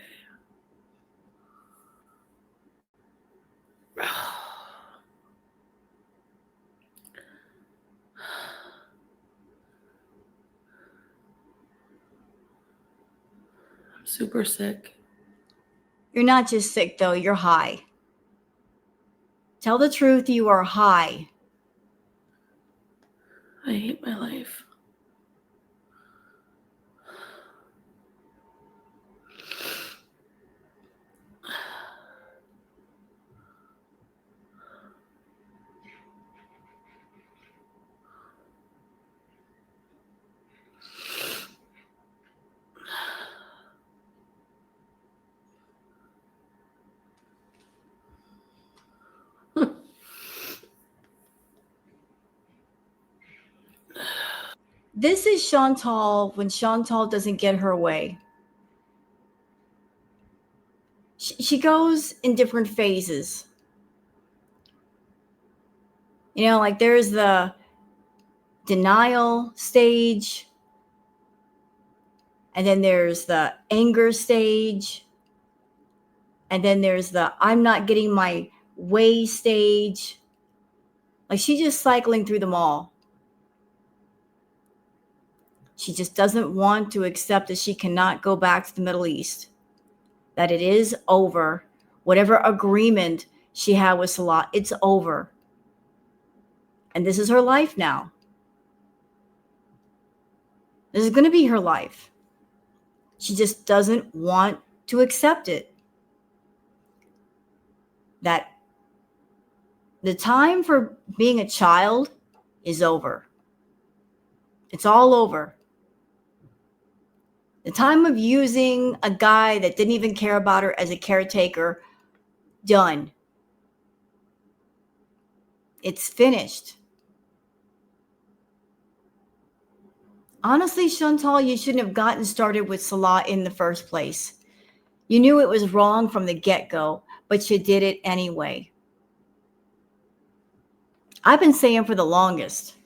I'm super sick. You're not just sick, though, you're high. Tell the truth, you are high. I hate my life. This is Chantal when Chantal doesn't get her way. She goes in different phases. You know, like there's the denial stage, and then there's the anger stage, and then there's the I'm not getting my way stage. Like she's just cycling through them all. She just doesn't want to accept that she cannot go back to the Middle East, that it is over. Whatever agreement she had with Salah, it's over. And this is her life now. This is going to be her life. She just doesn't want to accept it. That the time for being a child is over. It's all over. The time of using a guy that didn't even care about her as a caretaker, done. It's finished. Honestly, Chantal, you shouldn't have gotten started with Salah in the first place. You knew it was wrong from the get-go, but you did it anyway. I've been saying for the longest,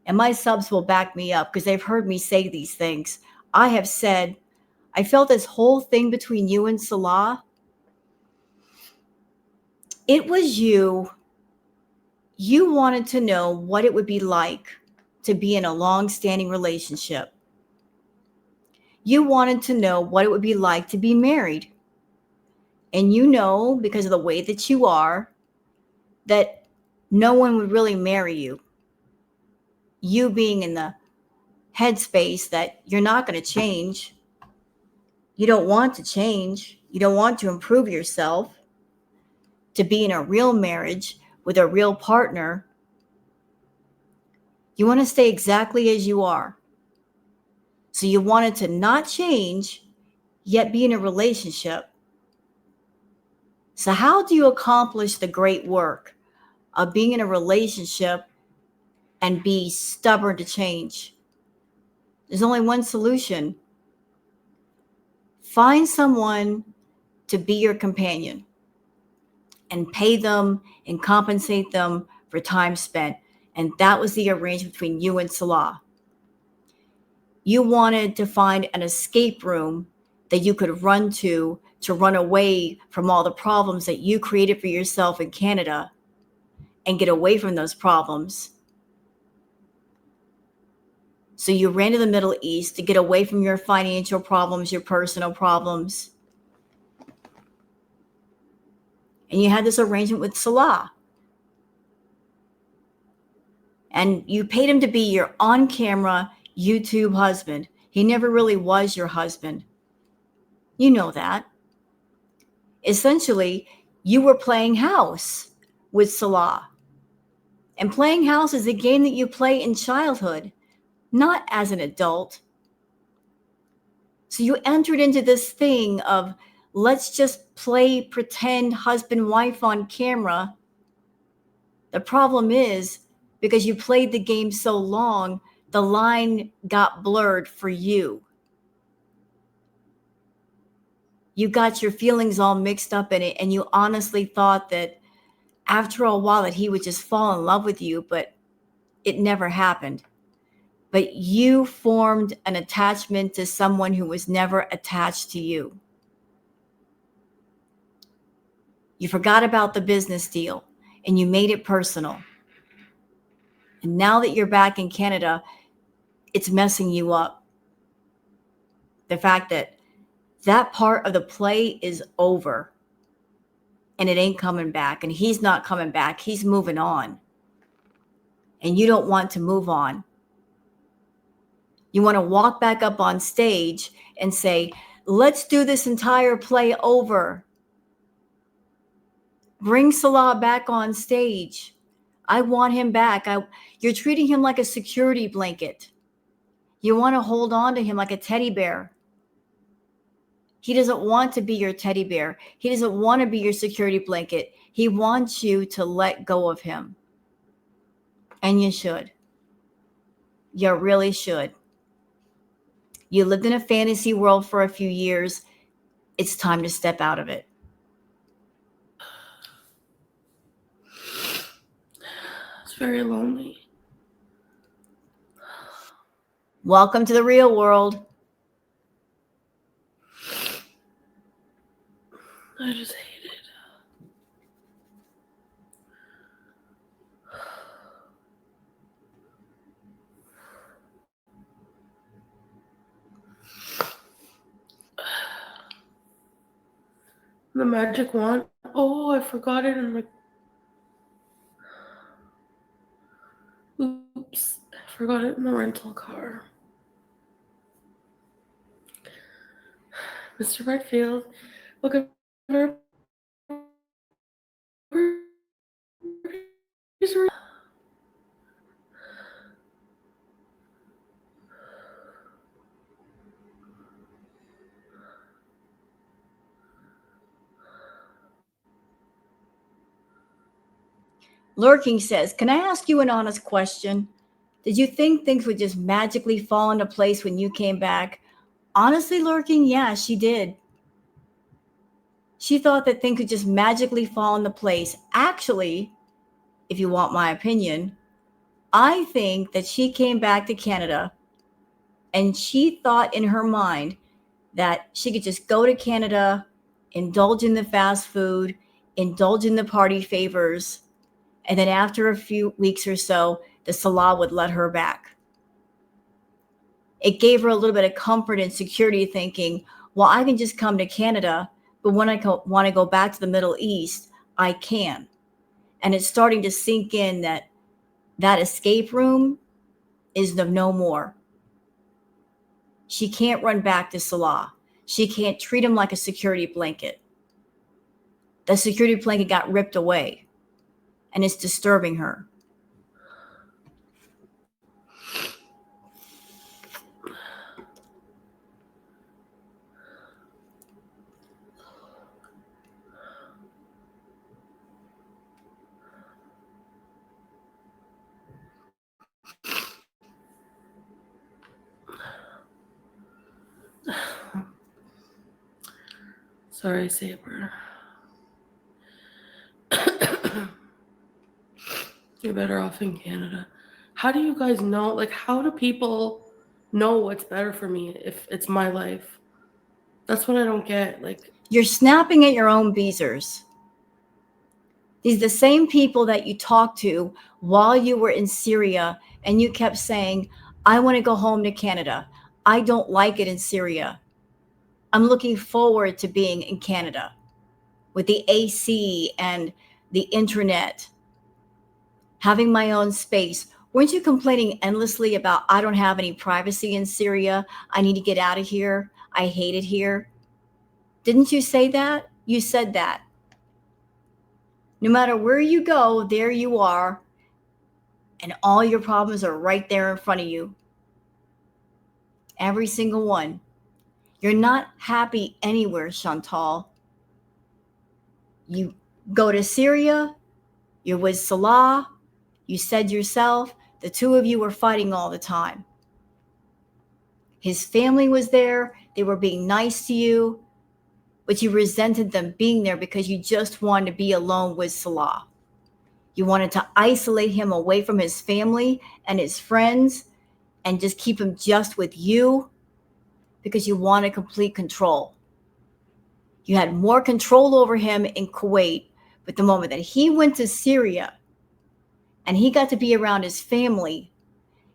and my subs will back me up because they've heard me say these things. I have said, I felt this whole thing between you and Salah, it was you. You wanted to know what it would be like to be in a long-standing relationship. You wanted to know what it would be like to be married. And you know, because of the way that you are, that no one would really marry you. You being in the headspace that you're not going to change. You don't want to change. You don't want to improve yourself, to be in a real marriage with a real partner. You want to stay exactly as you are. So you wanted to not change, yet be in a relationship. So how do you accomplish the great work of being in a relationship and be stubborn to change? There's only one solution. Find someone to be your companion and pay them and compensate them for time spent. And that was the arrangement between you and Salah. You wanted to find an escape room that you could run to run away from all the problems that you created for yourself in Canada and get away from those problems. So you ran to the Middle East to get away from your financial problems, your personal problems. And you had this arrangement with Salah. And you paid him to be your on-camera YouTube husband. He never really was your husband. You know that. Essentially, you were playing house with Salah. And playing house is a game that you play in childhood, not as an adult. So you entered into this thing of let's just play pretend husband-wife on camera. The problem is, because you played the game so long, the line got blurred for you. You got your feelings all mixed up in it, and you honestly thought that after a while that he would just fall in love with you, but it never happened. But you formed an attachment to someone who was never attached to you. You forgot about the business deal, and you made it personal. And now that you're back in Canada, it's messing you up. The fact that that part of the play is over. and it ain't coming back, and he's not coming back. He's moving on. And you don't want to move on. You want to walk back up on stage and say, let's do this entire play over. Bring Salah back on stage. I want him back. You're treating him like a security blanket. You want to hold on to him like a teddy bear. He doesn't want to be your teddy bear. He doesn't want to be your security blanket. He wants you to let go of him. And you should. You really should. You lived in a fantasy world for a few years. It's time to step out of it. It's very lonely. Welcome to the real world. I just hate it. The magic wand. Oh, I forgot it in my... Oops. I forgot it in the rental car. Mr. Redfield, welcome. Lurking says, can I ask you an honest question? Did you think things would just magically fall into place when you came back? Honestly, Lurking, yeah, she did. She thought that things could just magically fall into place. Actually, if you want my opinion, I think that she came back to Canada and she thought in her mind that she could just go to Canada, indulge in the fast food, indulge in the party favors, and then after a few weeks or so, the Salah would let her back. It gave her a little bit of comfort and security, thinking, well, I can just come to Canada, but when I want to go back to the Middle East, I can. And it's starting to sink in that that escape room is no more. She can't run back to Salah. She can't treat him like a security blanket. The security blanket got ripped away, and it's disturbing her. Sorry, Saber. You're better off in Canada. How do you guys know? Like, how do people know what's better for me if it's my life? That's what I don't get. Like, you're snapping at your own beezers. These are the same people that you talked to while you were in Syria, and you kept saying, I want to go home to Canada. I don't like it in Syria. I'm looking forward to being in Canada with the AC and the internet, having my own space. Weren't you complaining endlessly about, I don't have any privacy in Syria? I need to get out of here. I hate it here. Didn't you say that? You said that. No matter where you go, there you are, and all your problems are right there in front of you. Every single one. You're not happy anywhere, Chantal. You go to Syria, you're with Salah, you said yourself, the two of you were fighting all the time. His family was there, they were being nice to you, but you resented them being there because you just wanted to be alone with Salah. You wanted to isolate him away from his family and his friends and just keep him just with you because you wanted complete control. You had more control over him in Kuwait, but the moment that he went to Syria and he got to be around his family,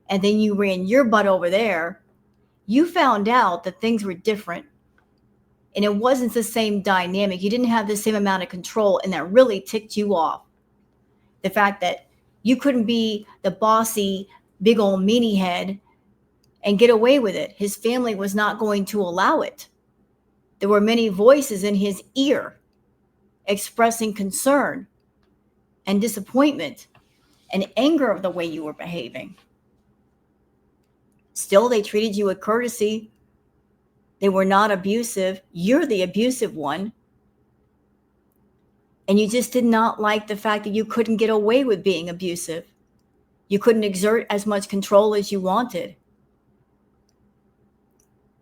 and then you ran your butt over there, you found out that things were different. And it wasn't the same dynamic. You didn't have the same amount of control, and that really ticked you off. The fact that you couldn't be the bossy, big old meanie head and get away with it. His family was not going to allow it. There were many voices in his ear expressing concern and disappointment and anger of the way you were behaving. Still, they treated you with courtesy. They were not abusive. You're the abusive one. And you just did not like the fact that you couldn't get away with being abusive. You couldn't exert as much control as you wanted.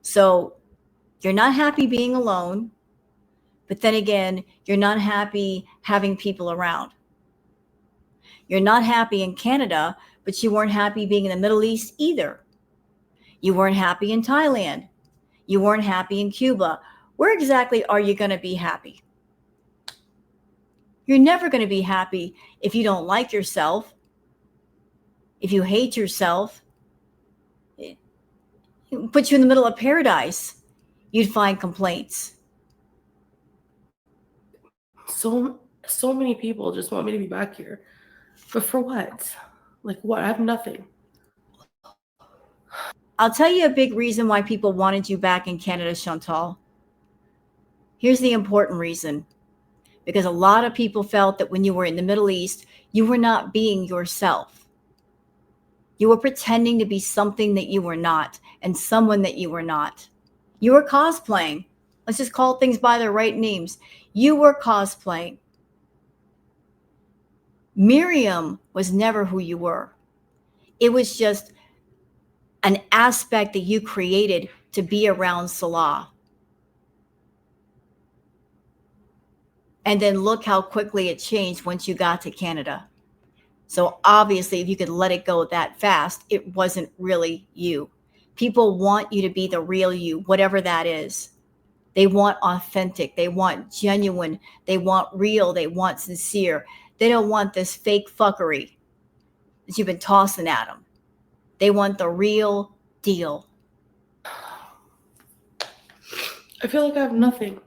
So you're not happy being alone, but then again, you're not happy having people around. You're not happy in Canada, but you weren't happy being in the Middle East either. You weren't happy in Thailand. You weren't happy in Cuba. Where exactly are you going to be happy? You're never going to be happy if you don't like yourself, if you hate yourself. It puts you in the middle of paradise. You'd find complaints. So many people just want me to be back here. But for what? Like what? I have nothing. I'll tell you a big reason why people wanted you back in Canada, Chantal. Here's the important reason. Because a lot of people felt that when you were in the Middle East, you were not being yourself. You were pretending to be something that you were not and someone that you were not. You were cosplaying. Let's just call things by their right names. You were cosplaying. Miriam was never who you were. It was just an aspect that you created to be around Salah. And then look how quickly it changed once you got to Canada. So obviously, if you could let it go that fast, it wasn't really you. People want you to be the real you, whatever that is. They want authentic. They want genuine. They want real. They want sincere. They don't want this fake fuckery that you've been tossing at them. They want the real deal. I feel like I have nothing.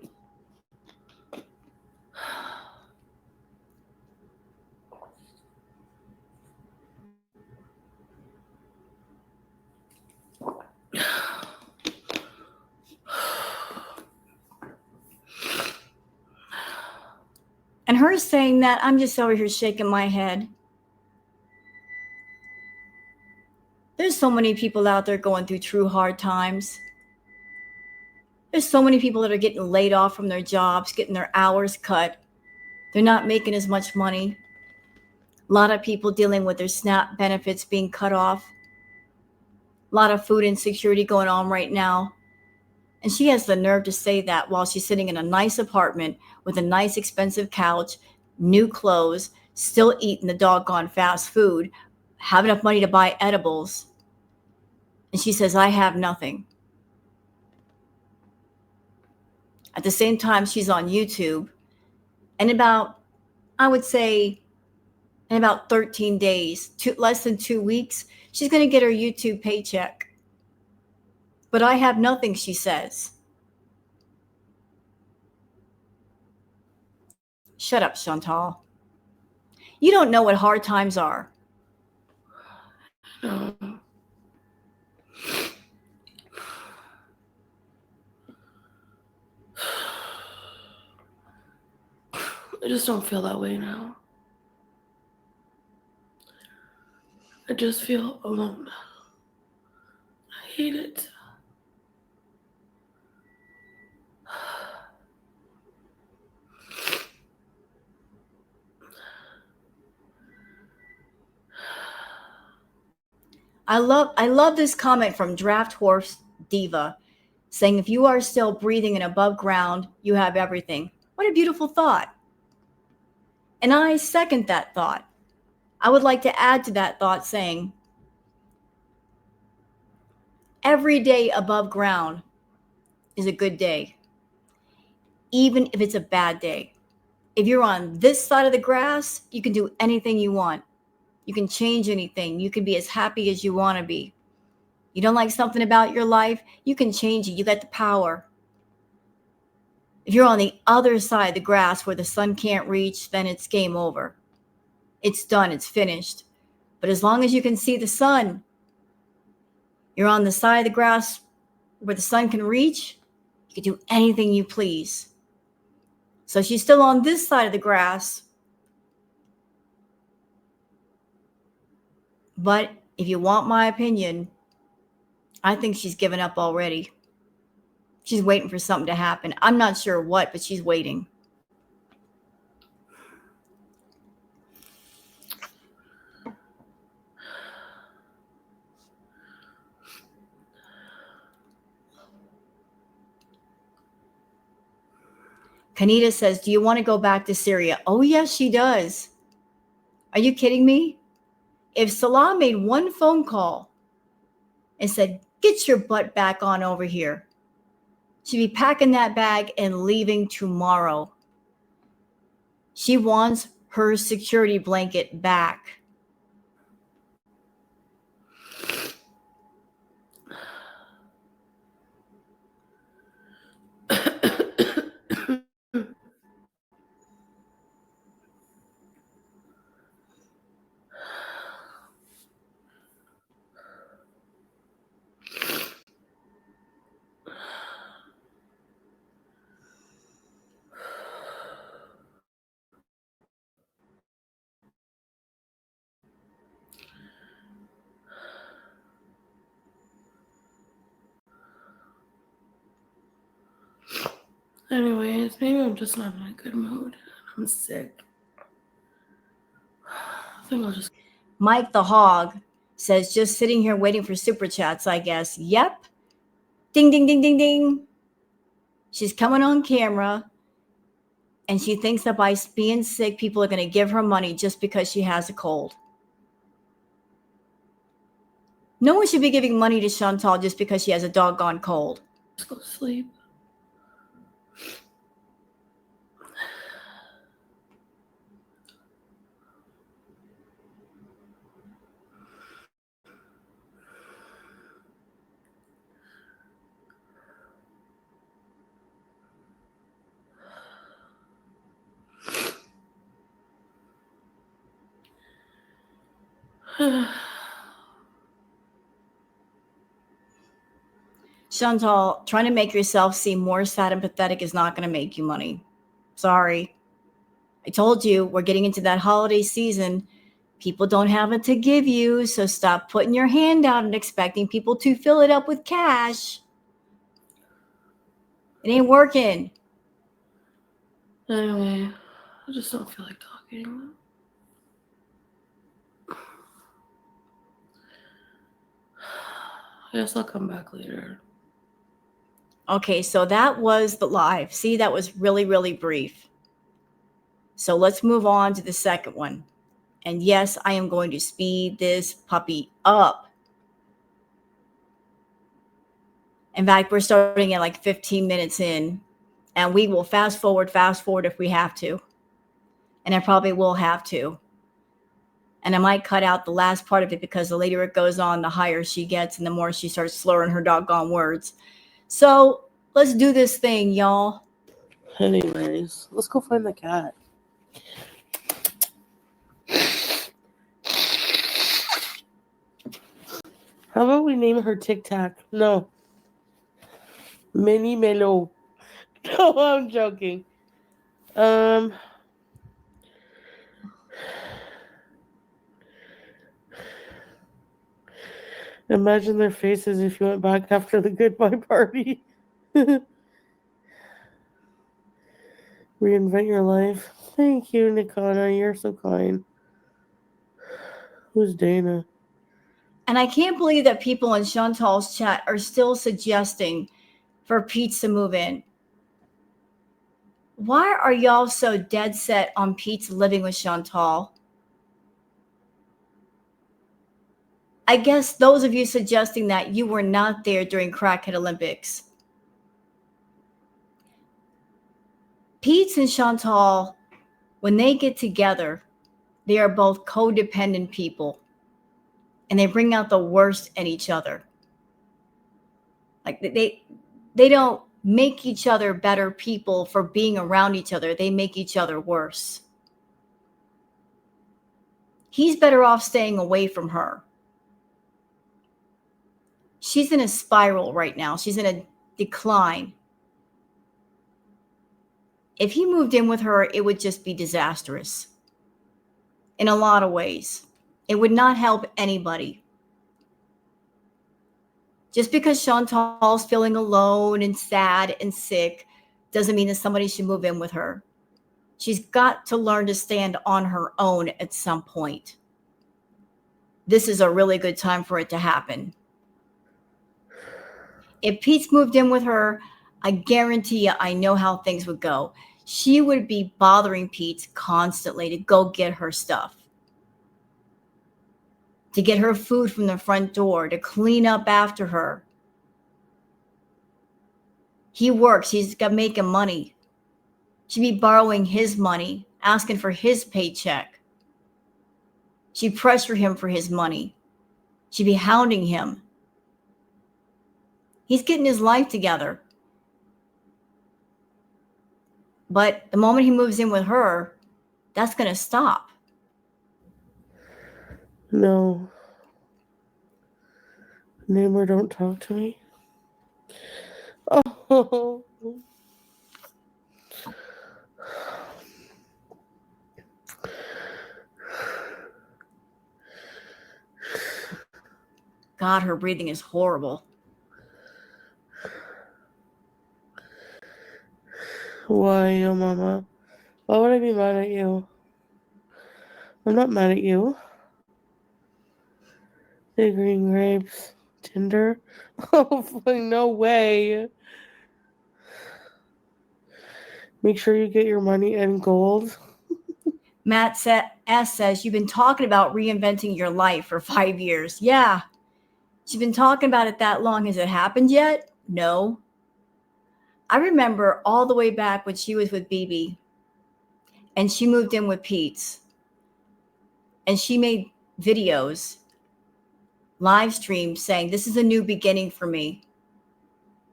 And her saying that, I'm just over here shaking my head. There's so many people out there going through true hard times. There's so many people that are getting laid off from their jobs, getting their hours cut. They're not making as much money. A lot of people dealing with their SNAP benefits being cut off. A lot of food insecurity going on right now. And she has the nerve to say that while she's sitting in a nice apartment with a nice expensive couch, new clothes, still eating the doggone fast food, have enough money to buy edibles. And she says, I have nothing. At the same time, she's on YouTube. And I would say, in about 13 days, less than 2 weeks, she's going to get her YouTube paycheck. But I have nothing, she says. Shut up, Chantal. You don't know what hard times are. No. I just don't feel that way now. I just feel alone. I hate it. I love this comment from Draft Horse Diva saying, if you are still breathing and above ground, you have everything. What a beautiful thought. And I second that thought. I would like to add to that thought saying, every day above ground is a good day, even if it's a bad day. If you're on this side of the grass, you can do anything you want. You can change anything. You can be as happy as you want to be. You don't like something about your life, you can change it. You got the power. If you're on the other side of the grass where the sun can't reach, then it's game over. It's done, it's finished. But as long as you can see the sun, you're on the side of the grass where the sun can reach, you can do anything you please. So she's still on this side of the grass. But if you want my opinion, I think she's given up already. She's waiting for something to happen. I'm not sure what, but she's waiting. Kanita says, do you want to go back to Syria? Oh, yes, she does. Are you kidding me? If Salah made one phone call and said, get your butt back on over here, she'd be packing that bag and leaving tomorrow. She wants her security blanket back. Anyways, maybe I'm just not in a good mood. I'm sick. I think I'll just. Mike the Hog says, just sitting here waiting for super chats, I guess. Yep. Ding, ding, ding, ding, ding. She's coming on camera and she thinks that by being sick, people are going to give her money just because she has a cold. No one should be giving money to Chantal just because she has a doggone cold. Just go to sleep. Chantal, trying to make yourself seem more sad and pathetic is not going to make you money. Sorry. I told you we're getting into that holiday season. People don't have it to give you, so stop putting your hand out and expecting people to fill it up with cash. It ain't working. Anyway, I just don't feel like talking. I guess I'll come back later. Okay, so that was the live. See, that was really, really brief. So let's move on to the second one. And yes, I am going to speed this puppy up. In fact, we're starting at like 15 minutes in, and we will fast forward if we have to. And I probably will have to. And I might cut out the last part of it because the later it goes on, the higher she gets and the more she starts slurring her doggone words. So let's do this thing, y'all. Anyways, let's go find the cat. How about we name her Tic Tac? No. Mini Melo. No, I'm joking. Imagine their faces if you went back after the goodbye party. Reinvent your life. Thank you, Nikana. You're so kind. Who's Dana? And I can't believe that people in Chantal's chat are still suggesting for Pete to move in. Why are y'all so dead set on Pete's living with Chantal? I guess those of you suggesting that you were not there during Crackhead Olympics. Pete and Chantal, when they get together, they are both codependent people. And they bring out the worst in each other. Like they don't make each other better people for being around each other. They make each other worse. He's better off staying away from her. She's in a spiral right now. She's in a decline. If he moved in with her, it would just be disastrous in a lot of ways. It would not help anybody. Just because Chantal's feeling alone and sad and sick doesn't mean that somebody should move in with her. She's got to learn to stand on her own at some point. This is a really good time for it to happen. If Pete's moved in with her, I guarantee you, I know how things would go. She would be bothering Pete constantly to go get her stuff, to get her food from the front door, to clean up after her. He works, he's got making money. She'd be borrowing his money, asking for his paycheck. She'd pressure him for his money. She'd be hounding him. He's getting his life together. But the moment he moves in with her, that's going to stop. No. Neighbor, don't talk to me. Oh. God, her breathing is horrible. Why, Mama? Why would I be mad at you? I'm not mad at you. Big green grapes. Tinder? Oh, no way. Make sure you get your money in gold. Matt S says, you've been talking about reinventing your life for 5 years. Yeah. She's been talking about it that long. Has it happened yet? No. I remember all the way back when she was with BB and she moved in with Pete's and she made videos, live streams saying, this is a new beginning for me.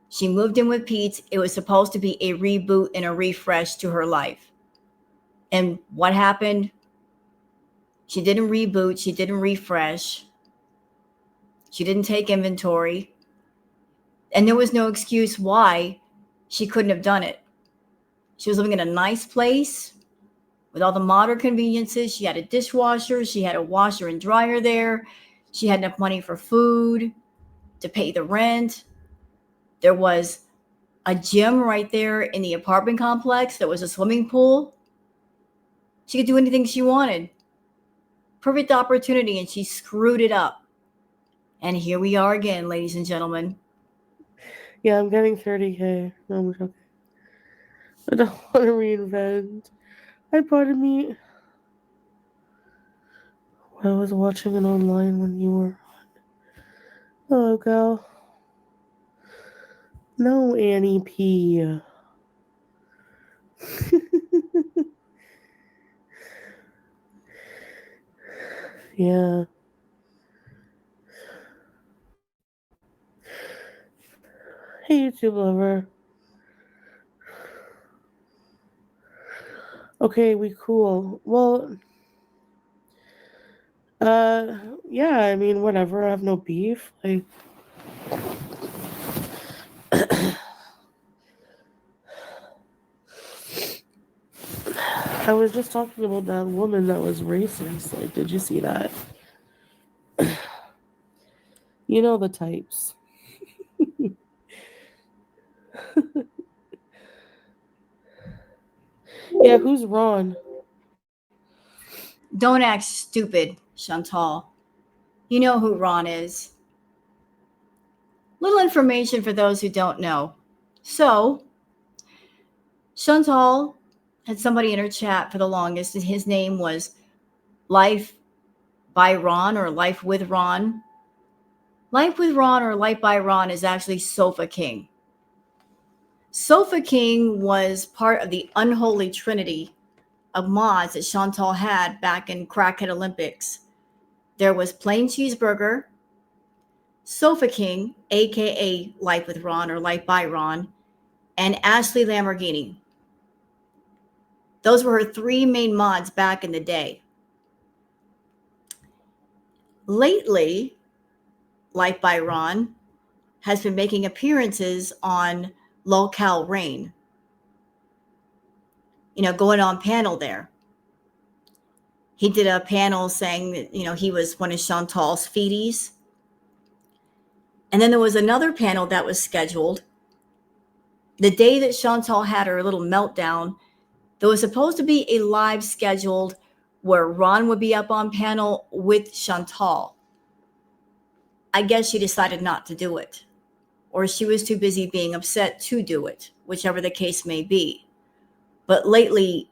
She moved in with Pete's. It was supposed to be a reboot and a refresh to her life. And what happened? She didn't reboot. She didn't refresh. She didn't take inventory. And there was no excuse why she couldn't have done it. She was living in a nice place with all the modern conveniences. She had a dishwasher. She had a washer and dryer there. She had enough money for food, to pay the rent. There was a gym right there in the apartment complex. There was a swimming pool. She could do anything she wanted. Perfect opportunity, and she screwed it up. And here we are again, ladies and gentlemen. Yeah, I'm getting 30K. No, I'm joking. I don't want to reinvent. I bought a meat. I was watching it online when you were on. Hello, gal. No, Annie P. Yeah. Hey, YouTube lover. Okay, we cool. Well, yeah, I mean, whatever. I have no beef. Like, I was just talking about that woman that was racist. Like, did you see that? You know the types. Yeah, who's Ron? Don't act stupid, Chantal. You know who Ron is. Little information for those who don't know. So, Chantal had somebody in her chat for the longest, and his name was Life by Ron or Life with Ron. Life with Ron or Life by Ron is actually Sofa King. Sofa King was part of the unholy trinity of mods that Chantal had back in Crackhead Olympics. There was Plain Cheeseburger, Sofa King, aka Life with Ron or Life by Ron, and Ashley Lamborghini. Those were her three main mods back in the day. Lately, Life by Ron has been making appearances on Locale Rain, going on panel there. He did a panel saying that, he was one of Chantal's feedies. And then there was another panel that was scheduled. The day that Chantal had her little meltdown, there was supposed to be a live scheduled where Ron would be up on panel with Chantal. I guess she decided not to do it, or she was too busy being upset to do it, whichever the case may be. But lately,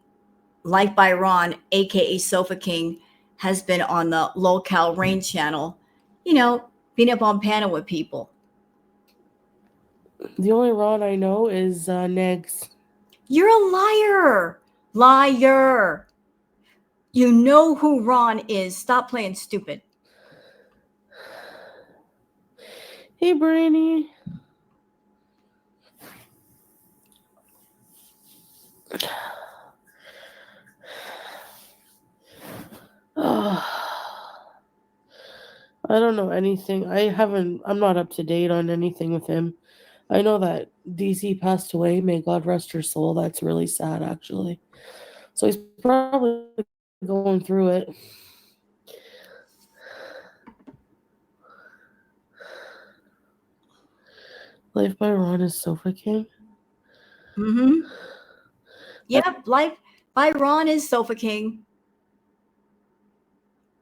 Life by Ron, aka Sofa King, has been on the Locale Rain channel, being up on panel with people. The only Ron I know is Negs. You're a liar. Liar. You know who Ron is. Stop playing stupid. Hey, Brainy. I don't know anything. I'm not up to date on anything with him. I know that DC passed away. May God rest her soul. That's really sad, actually. So he's probably going through it. Life by Ron is Sofa King. Mm-hmm. Yep, Life by Ron is Sofa King.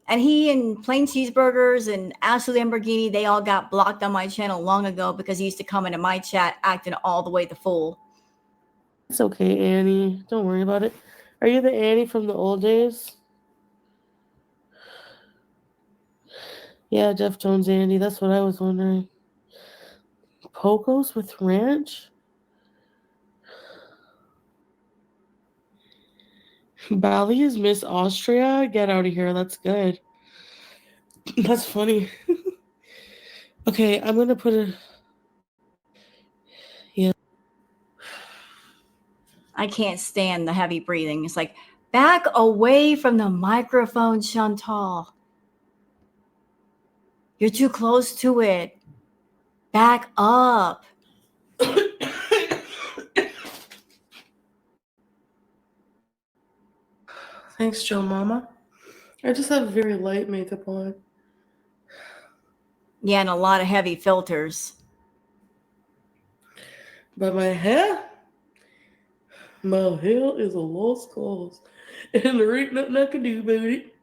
And he and Plain Cheeseburgers and Ashley Lamborghini, they all got blocked on my channel long ago because he used to come into my chat acting all the way the fool. It's okay, Annie. Don't worry about it. Are you the Annie from the old days? Yeah, Jeff Jones Andy. That's what I was wondering. Pocos with ranch? Bali is Miss Austria? Get out of here. That's good. That's funny. Okay, I'm gonna put a. Yeah. I can't stand the heavy breathing. It's like, back away from the microphone, Chantal. You're too close to it. Back up. Thanks, Joe Mama. I just have very light makeup on. Yeah, and a lot of heavy filters. But my hair is a lost cause. And there ain't nothing I can do about it.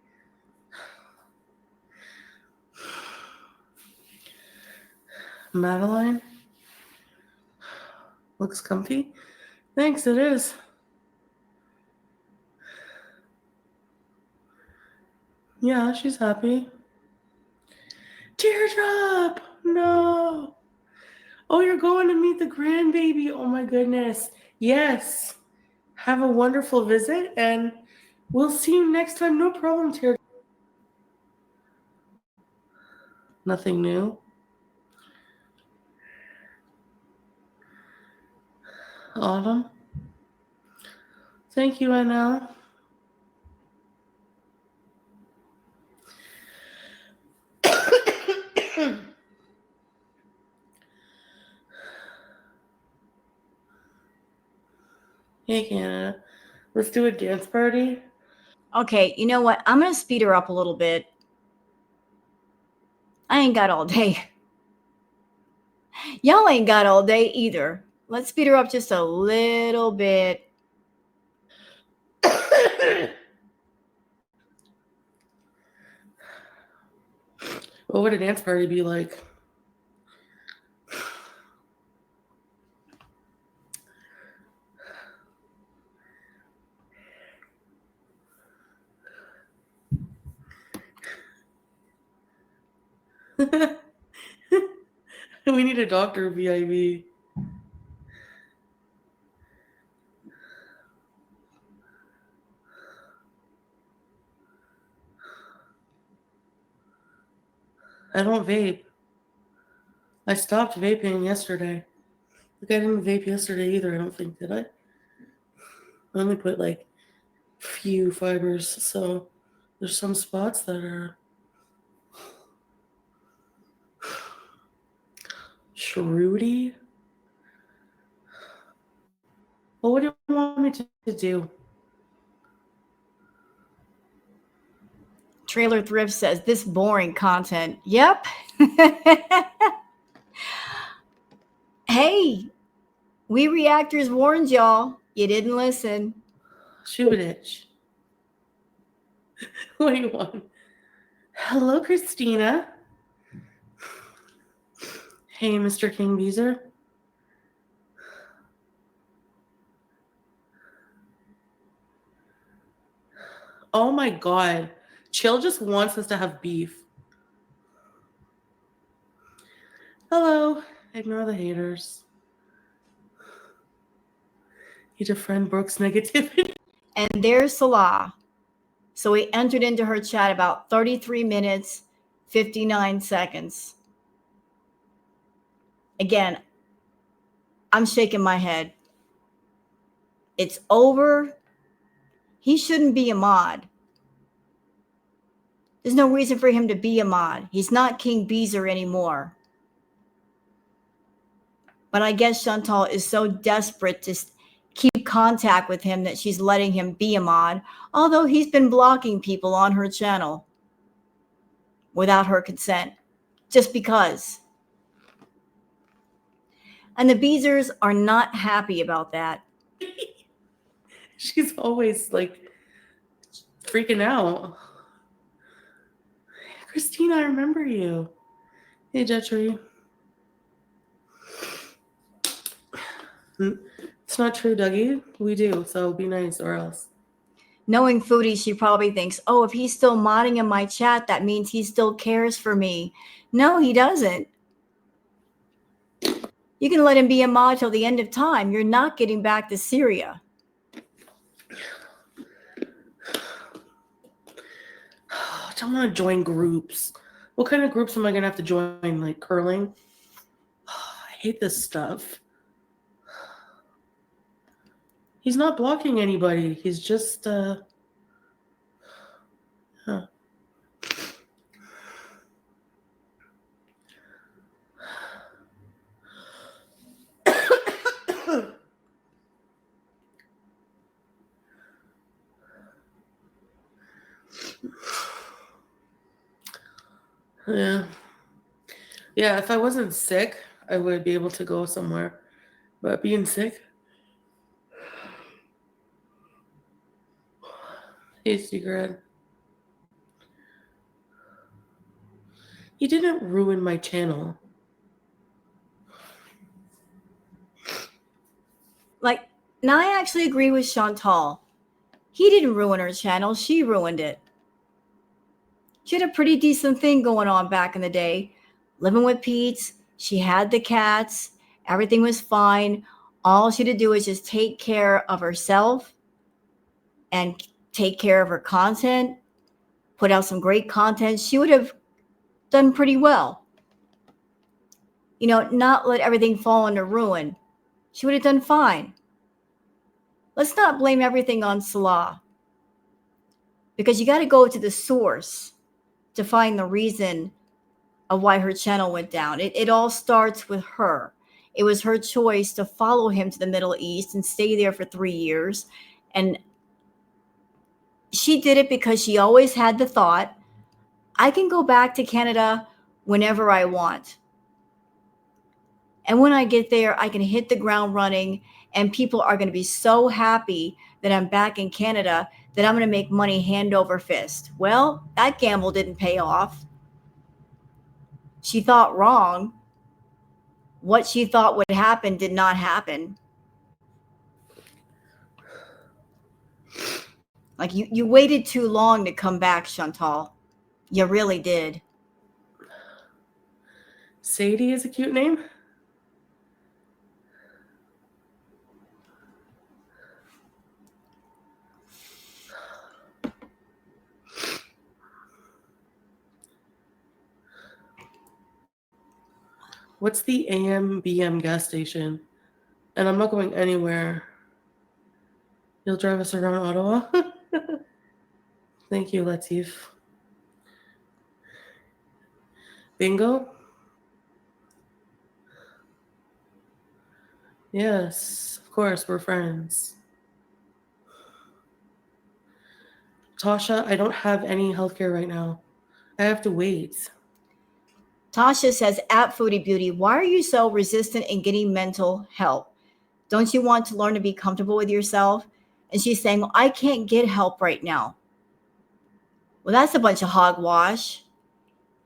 Madeline? Looks comfy? Thanks, it is. Yeah, she's happy. Teardrop! No! Oh, you're going to meet the grandbaby. Oh my goodness. Yes. Have a wonderful visit and we'll see you next time. No problem, Teardrop. Nothing new. Autumn. Thank you, NL. Hey, Canada. Let's do a dance party. Okay, you know what? I'm going to speed her up a little bit. I ain't got all day. Y'all ain't got all day either. Let's speed her up just a little bit. What would a dance party be like? We need a doctor VIV. I don't vape. I stopped vaping yesterday. Like I didn't vape yesterday either, I don't think, did I? I only put like few fibers, so there's some spots that are shrewdy. Well, what do you want me to do? Trailer Thrift says this boring content. Yep. Hey, we reactors warned y'all. You didn't listen. Shoot itch. What do you want? Hello, Christina. Hey, Mr. King Beezer. Oh my god. Chill just wants us to have beef. Hello. Ignore the haters. You defriend Brooke's negativity. And there's Salah. So he entered into her chat about 33 minutes, 59 seconds. Again, I'm shaking my head. It's over. He shouldn't be a mod. There's no reason for him to be a mod. He's not King Beezer anymore. But I guess Chantal is so desperate to keep contact with him that she's letting him be a mod, although he's been blocking people on her channel without her consent, just because. And the Beezers are not happy about that. She's always like freaking out. Christina, I remember you. Hey, Jetri. It's not true, Dougie. We do, so be nice or else. Knowing Foodie, she probably thinks, oh, if he's still modding in my chat, that means he still cares for me. No, he doesn't. You can let him be a mod till the end of time. You're not getting back to Syria. I don't want to join groups. What kind of groups am I going to have to join? Like curling? I hate this stuff. He's not blocking anybody. He's just, huh. Yeah. Yeah, if I wasn't sick, I would be able to go somewhere. But being sick, hey, Secret. He didn't ruin my channel. Like, now I actually agree with Chantal. He didn't ruin her channel. She ruined it. She had a pretty decent thing going on back in the day. Living with Pete's. She had the cats. Everything was fine. All she had to do was just take care of herself and take care of her content, put out some great content. She would have done pretty well. You know, not let everything fall into ruin. She would have done fine. Let's not blame everything on Salah, because you got to go to the source to find the reason of why her channel went down. It all starts with her. It was her choice to follow him to the Middle East and stay there for 3 years. And she did it because she always had the thought, I can go back to Canada whenever I want. And when I get there, I can hit the ground running, and people are going to be so happy that I'm back in Canada that I'm going to make money hand over fist. Well, that gamble didn't pay off. She thought wrong. What she thought would happen did not happen. Like, you waited too long to come back, Chantal. You really did. Sadie is a cute name. What's the AM BM gas station? And I'm not going anywhere. You'll drive us around Ottawa? Thank you, Latif. Bingo? Yes, of course, we're friends. Tasha, I don't have any healthcare right now. I have to wait. Tasha says, at Foodie Beauty, why are you so resistant in getting mental help? Don't you want to learn to be comfortable with yourself? And she's saying, well, I can't get help right now. Well, that's a bunch of hogwash.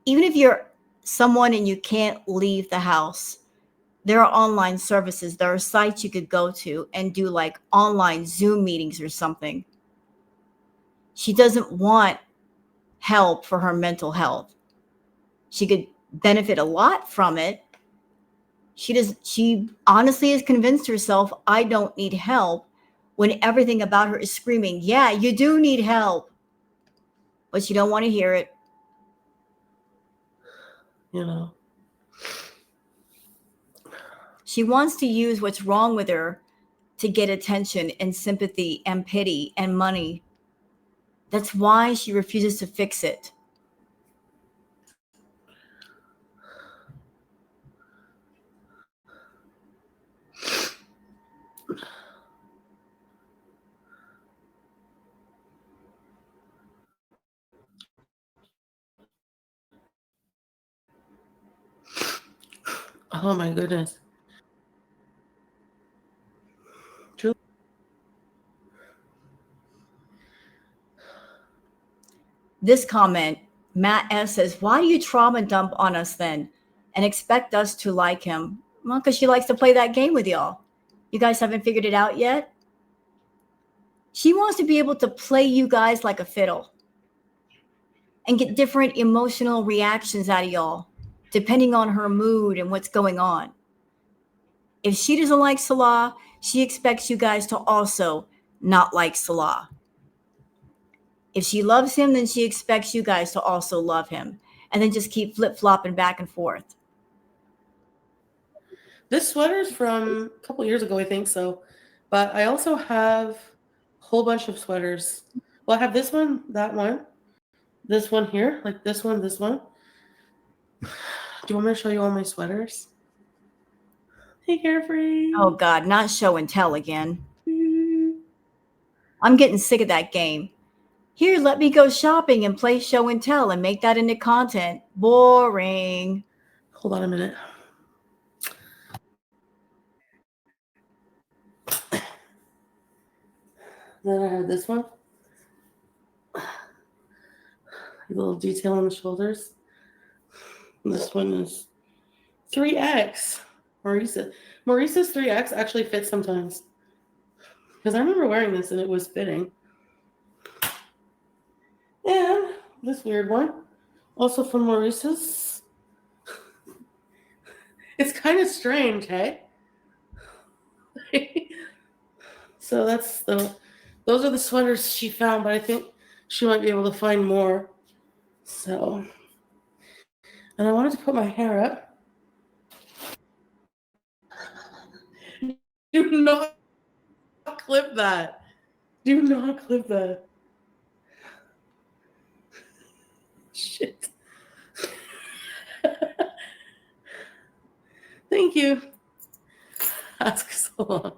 Even if you're someone and you can't leave the house, there are online services. There are sites you could go to and do like online Zoom meetings or something. She doesn't want help for her mental health. She could benefit a lot from it. She honestly has convinced herself, I don't need help, when everything about her is screaming, yeah, you do need help. But she don't want to hear it. You know. She wants to use what's wrong with her to get attention and sympathy and pity and money. That's why she refuses to fix it. Oh my goodness. Truly. This comment, Matt S says, why do you trauma dump on us then and expect us to like him? Well, because she likes to play that game with y'all. You guys haven't figured it out yet? She wants to be able to play you guys like a fiddle and get different emotional reactions out of y'all, depending on her mood and what's going on. If she doesn't like Salah, she expects you guys to also not like Salah. If she loves him, then she expects you guys to also love him. And then just keep flip flopping back and forth. This sweater's from a couple years ago, I think so. But I also have a whole bunch of sweaters. Well, I have this one, that one, this one here, like this one, this one. Do you want me to show you all my sweaters? Hey, Carefree. Oh, God, not show and tell again. I'm getting sick of that game. Here, let me go shopping and play show and tell and make that into content. Boring. Hold on a minute. Then I have this one. A little detail on the shoulders. This one is 3X. Maurice's 3X actually fits sometimes. Because I remember wearing this and it was fitting. And this weird one, also from Maurice's. It's kind of strange, hey? So those are the sweaters she found, but I think she might be able to find more. So, and I wanted to put my hair up. Do not clip that. Do not clip that. Shit. Thank you. Ask so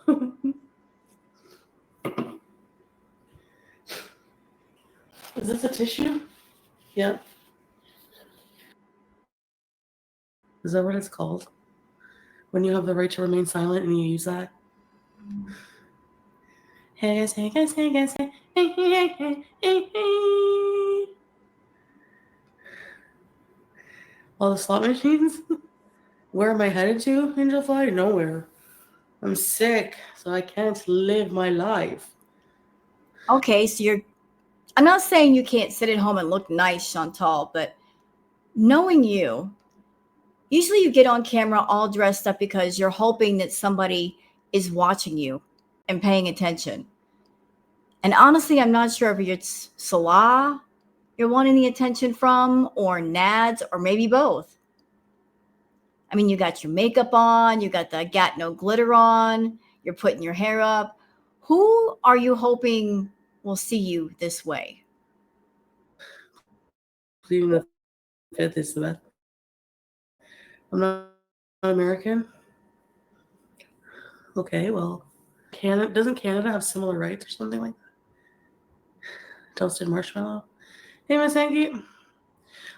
long. Is this a tissue? Yeah. Is that what it's called? When you have the right to remain silent and you use that? Hey guys, hey guys, hey guys, hey, hey, hey, hey, hey, hey. All the slot machines? Where am I headed to, Angelfly? Nowhere. I'm sick, so I can't live my life. Okay, so I'm not saying you can't sit at home and look nice, Chantal, but knowing you, usually you get on camera all dressed up because you're hoping that somebody is watching you and paying attention. And honestly, I'm not sure if it's Salah you're wanting the attention from, or Nads, or maybe both. I mean, you got your makeup on, you got the got no glitter on, you're putting your hair up. Who are you hoping will see you this way? Pleading the fifth is the best. I'm not American. Okay, well, Canada doesn't Canada have similar rights or something like that? Toasted marshmallow. Hey, Miss Angie,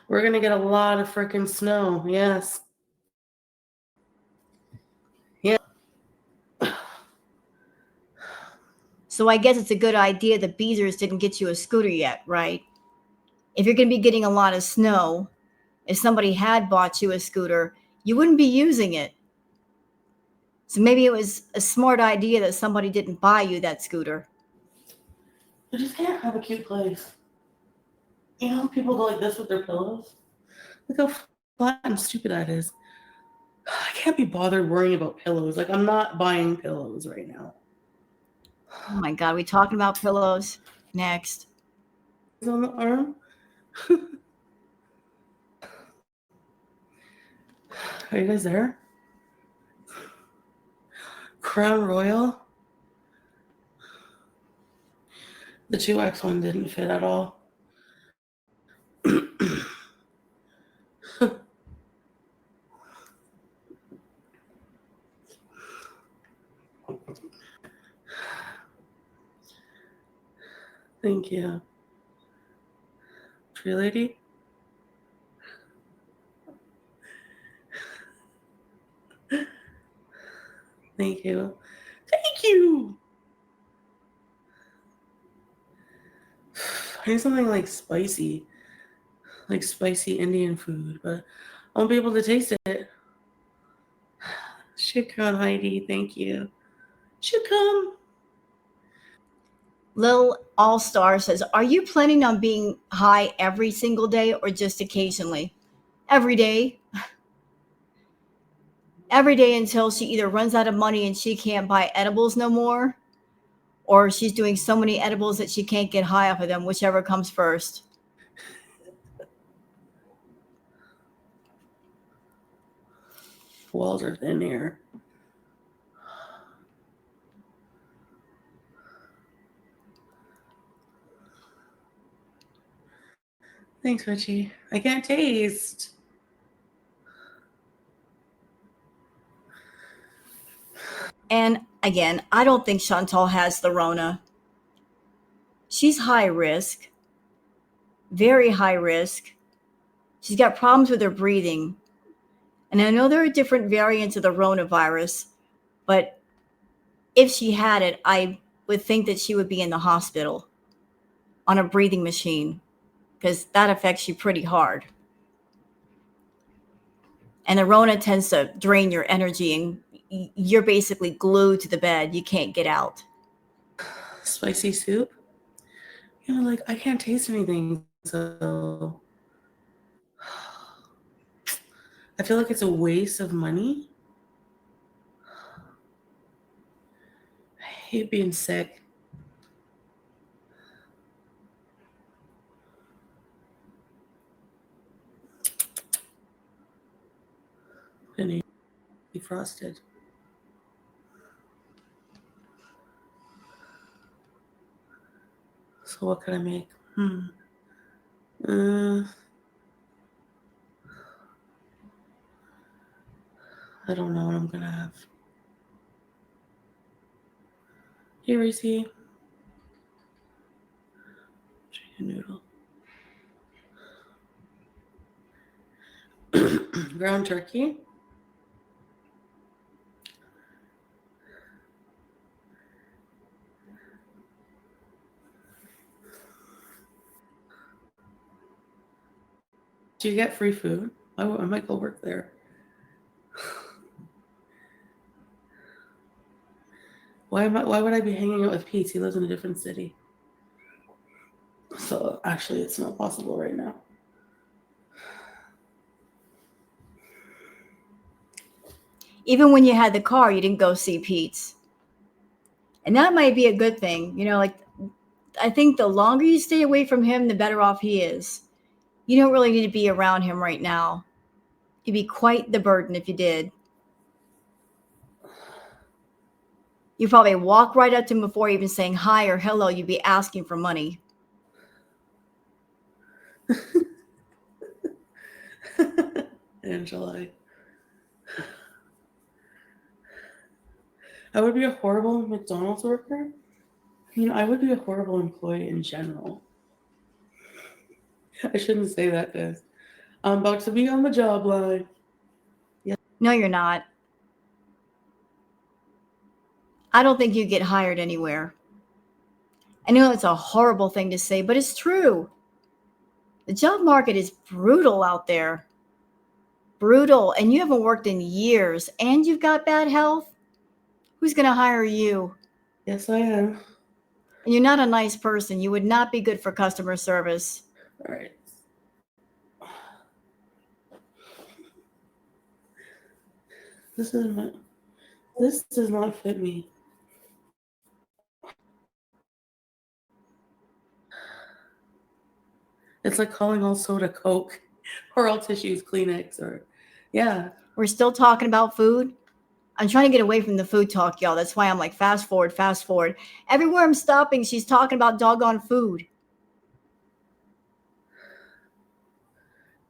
we're gonna get a lot of freaking snow. Yes. Yeah. So I guess it's a good idea the Beezers didn't get you a scooter yet, right? If you're going to be getting a lot of snow, if somebody had bought you a scooter, you wouldn't be using it. So maybe it was a smart idea that somebody didn't buy you that scooter. I just can't have a cute place. You know, people go like this with their pillows. Look how flat and stupid that is. I can't be bothered worrying about pillows. Like, I'm not buying pillows right now. Oh my God, we talking about pillows? Next. On the arm. Are you guys there? Crown Royal. The 2X one didn't fit at all. Thank you. Tree lady? Thank you. Thank you. I need something like spicy Indian food, but I won't be able to taste it. Shukran, Heidi. Thank you. Shukran. Lil All Star says, are you planning on being high every single day or just occasionally? Every day. Every day until she either runs out of money and she can't buy edibles no more, or she's doing so many edibles that she can't get high off of them, whichever comes first. Walls are thin here. Thanks, Richie. I can't taste. And again, I don't think Chantal has the Rona. She's high risk, very high risk. She's got problems with her breathing. And I know there are different variants of the Rona virus, but if she had it, I would think that she would be in the hospital on a breathing machine because that affects you pretty hard. And the Rona tends to drain your energy, and you're basically glued to the bed. You can't get out. Spicy soup? You know, like, I can't taste anything, so I feel like it's a waste of money. I hate being sick. And defrosted. So what can I make? I don't know what I'm gonna have. Hey, Reese. Chicken noodle. Ground turkey. Do you get free food? I might go work there. Why would I be hanging out with Pete? He lives in a different city. So actually, it's not possible right now. Even when you had the car, you didn't go see Pete's. And that might be a good thing. You know, like, I think the longer you stay away from him, the better off he is. You don't really need to be around him right now. You'd be quite the burden if you did. You probably walk right up to him before even saying hi or hello. You'd be asking for money. Angela. I would be a horrible McDonald's worker. I would be a horrible employee in general. I shouldn't say that, guys. I'm about to be on the job line. No, you're not. I don't think you get hired anywhere. I know it's a horrible thing to say, but it's true. The job market is brutal out there. Brutal. And you haven't worked in years and you've got bad health. Who's going to hire you? Yes, I am. And you're not a nice person. You would not be good for customer service. All right. This does not fit me. It's like calling all soda Coke or all tissues Kleenex or yeah. We're still talking about food. I'm trying to get away from the food talk, y'all. That's why I'm like, fast forward, fast forward. Everywhere I'm stopping, she's talking about doggone food.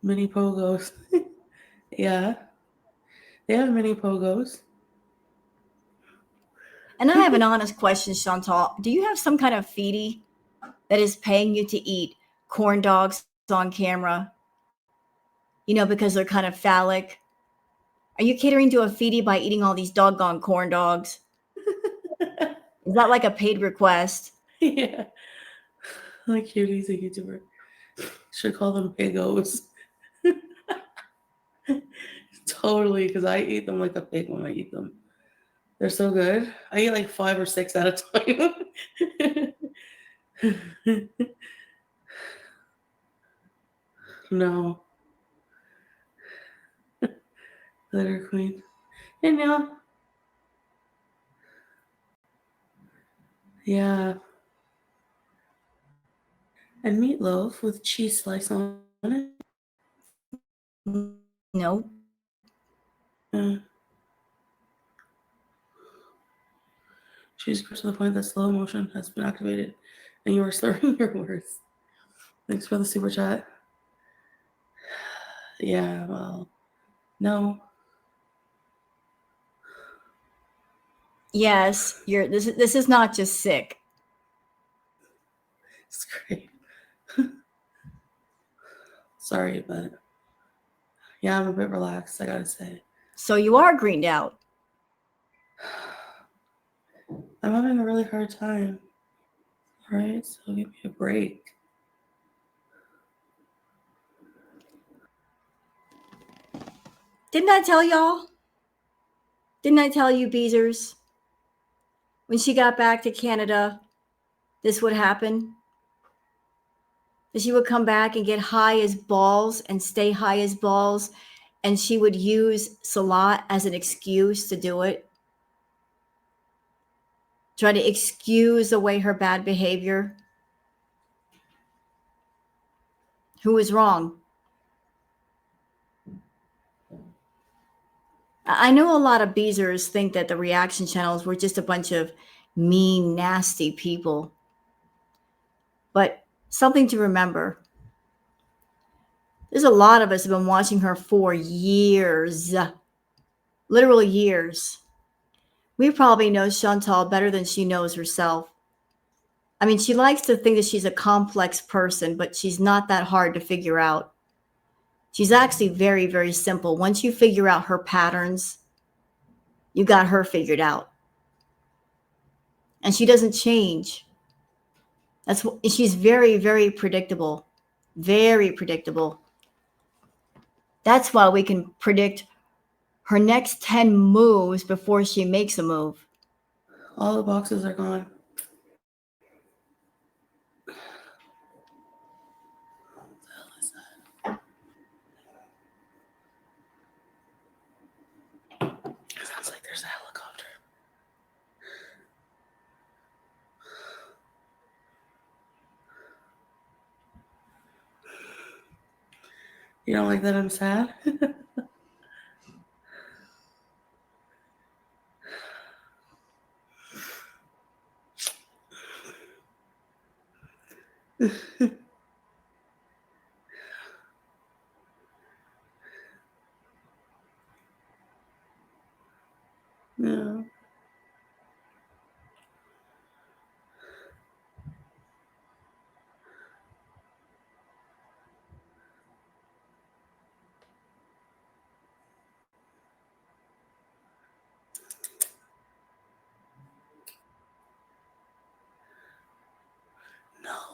Mini pogos. Yeah. They have mini pogos. And I have an honest question, Chantal. Do you have some kind of feedie that is paying you to eat corn dogs on camera? Because they're kind of phallic. Are you catering to a feedie by eating all these doggone corn dogs? Is that like a paid request? Yeah. Like Cutie's a YouTuber. Should call them pigos. Totally, because I eat them like a pig when I eat them. They're so good. I eat like 5 or 6 at a time. No. Glitter Queen. And now, yeah. And meatloaf with cheese slice on it. No. She's to the point that slow motion has been activated and you are slurring your words. Thanks for the super chat. Yeah, well, no. Yes, this is not just sick. It's great. Sorry, but yeah, I'm a bit relaxed, I gotta say. So you are greened out. I'm having a really hard time. All right, so give me a break. Didn't I tell y'all? Didn't I tell you, Beezers? When she got back to Canada, this would happen. That she would come back and get high as balls and stay high as balls, and she would use Salat as an excuse to do it. Try to excuse away her bad behavior. Who was wrong? I know a lot of Beezers think that the reaction channels were just a bunch of mean, nasty people. But something to remember. There's a lot of us have been watching her for years. Literal years. We probably know Chantal better than she knows herself. I mean, she likes to think that she's a complex person, but she's not that hard to figure out. She's actually very, very simple. Once you figure out her patterns, you got her figured out. And she doesn't change. She's very, very predictable. Very predictable. That's why we can predict her next 10 moves before she makes a move. All the boxes are gone. Sounds like there's a helicopter. You don't like that I'm sad? Yeah.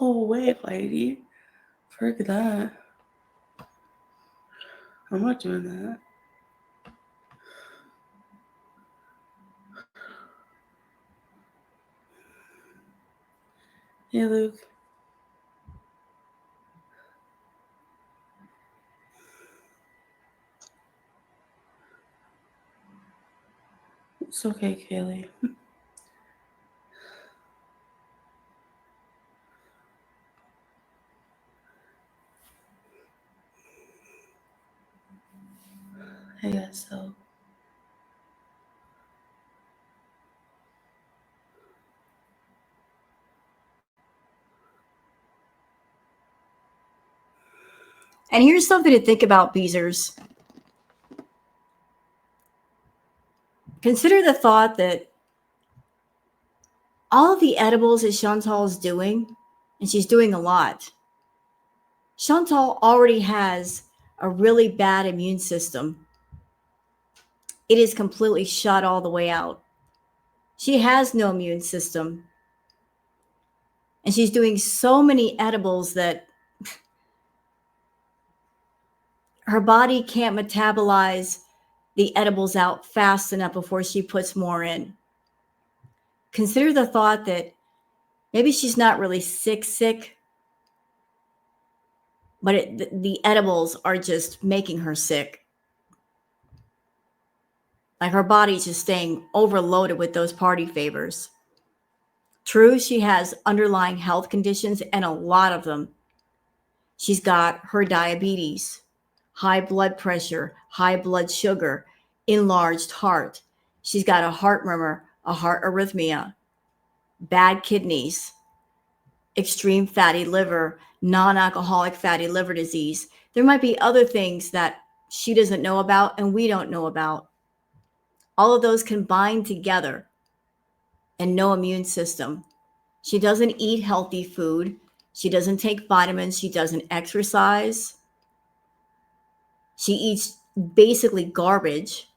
No way, lady. Frick that. I'm not doing that. Hey, Luke. It's okay, Kaylee. I guess so. And here's something to think about, Beezers. Consider the thought that all of the edibles that Chantal is doing, and she's doing a lot, Chantal already has a really bad immune system. It is completely shut all the way out. She has no immune system. And she's doing so many edibles that her body can't metabolize the edibles out fast enough before she puts more in. Consider the thought that maybe she's not really sick, but the edibles are just making her sick. Like her body's just staying overloaded with those party favors. True, she has underlying health conditions and a lot of them. She's got her diabetes, high blood pressure, high blood sugar, enlarged heart. She's got a heart murmur, a heart arrhythmia, bad kidneys, extreme fatty liver, non alcoholic fatty liver disease. There might be other things that she doesn't know about and we don't know about. All of those combined together and no immune system. She doesn't eat healthy food. She doesn't take vitamins. She doesn't exercise. She eats basically garbage.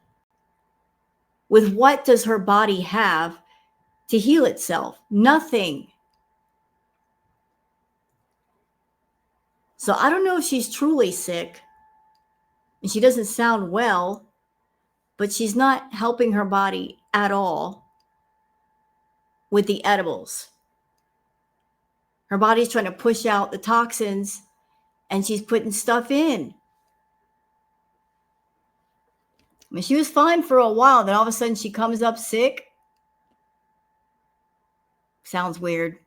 With what does her body have to heal itself? Nothing. So I don't know if she's truly sick and she doesn't sound well, but she's not helping her body at all with the edibles. Her body's trying to push out the toxins and she's putting stuff in. I mean, she was fine for a while, then all of a sudden she comes up sick. Sounds weird.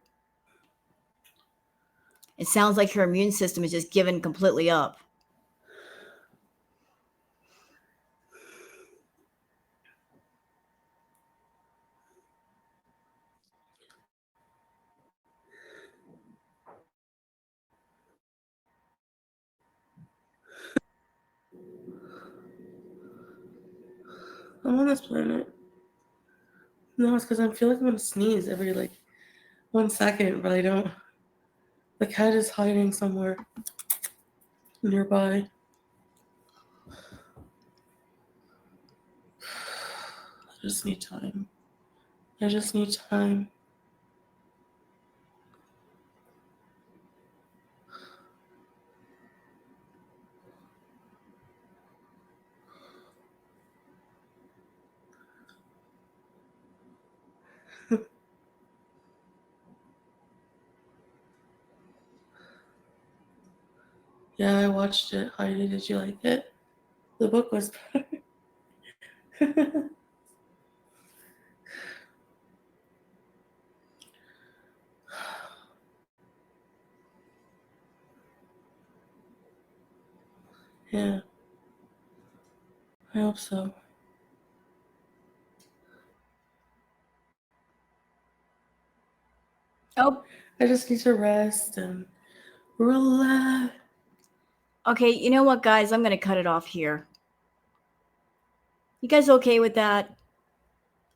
It sounds like her immune system is just given completely up. I'm on this planet. No, it's because I feel like I'm gonna sneeze every like 1 second, but I don't. The cat is hiding somewhere nearby. I just need time. I just need time. Yeah, I watched it. Heidi, did you like it? The book was better. Yeah, I hope so. Oh, I just need to rest and relax. okay. You know what, guys? I'm going to cut it off here. You guys okay with that?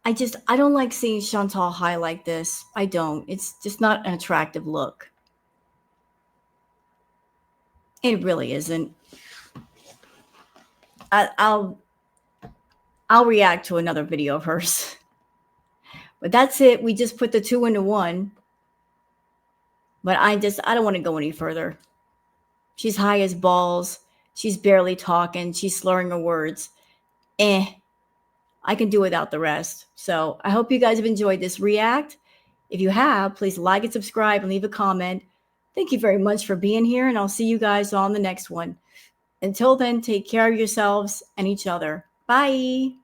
I don't like seeing Chantal high like this. I don't. It's just not an attractive look. It really isn't. I, I'll I'll react to another video of hers. But that's it. We just put the two into one. But I don't want to go any further. She's high as balls. She's barely talking. She's slurring her words. Eh. I can do without the rest. So I hope you guys have enjoyed this react. If you have, please like and subscribe and leave a comment. Thank you very much for being here, and I'll see you guys on the next one. Until then, take care of yourselves and each other. Bye.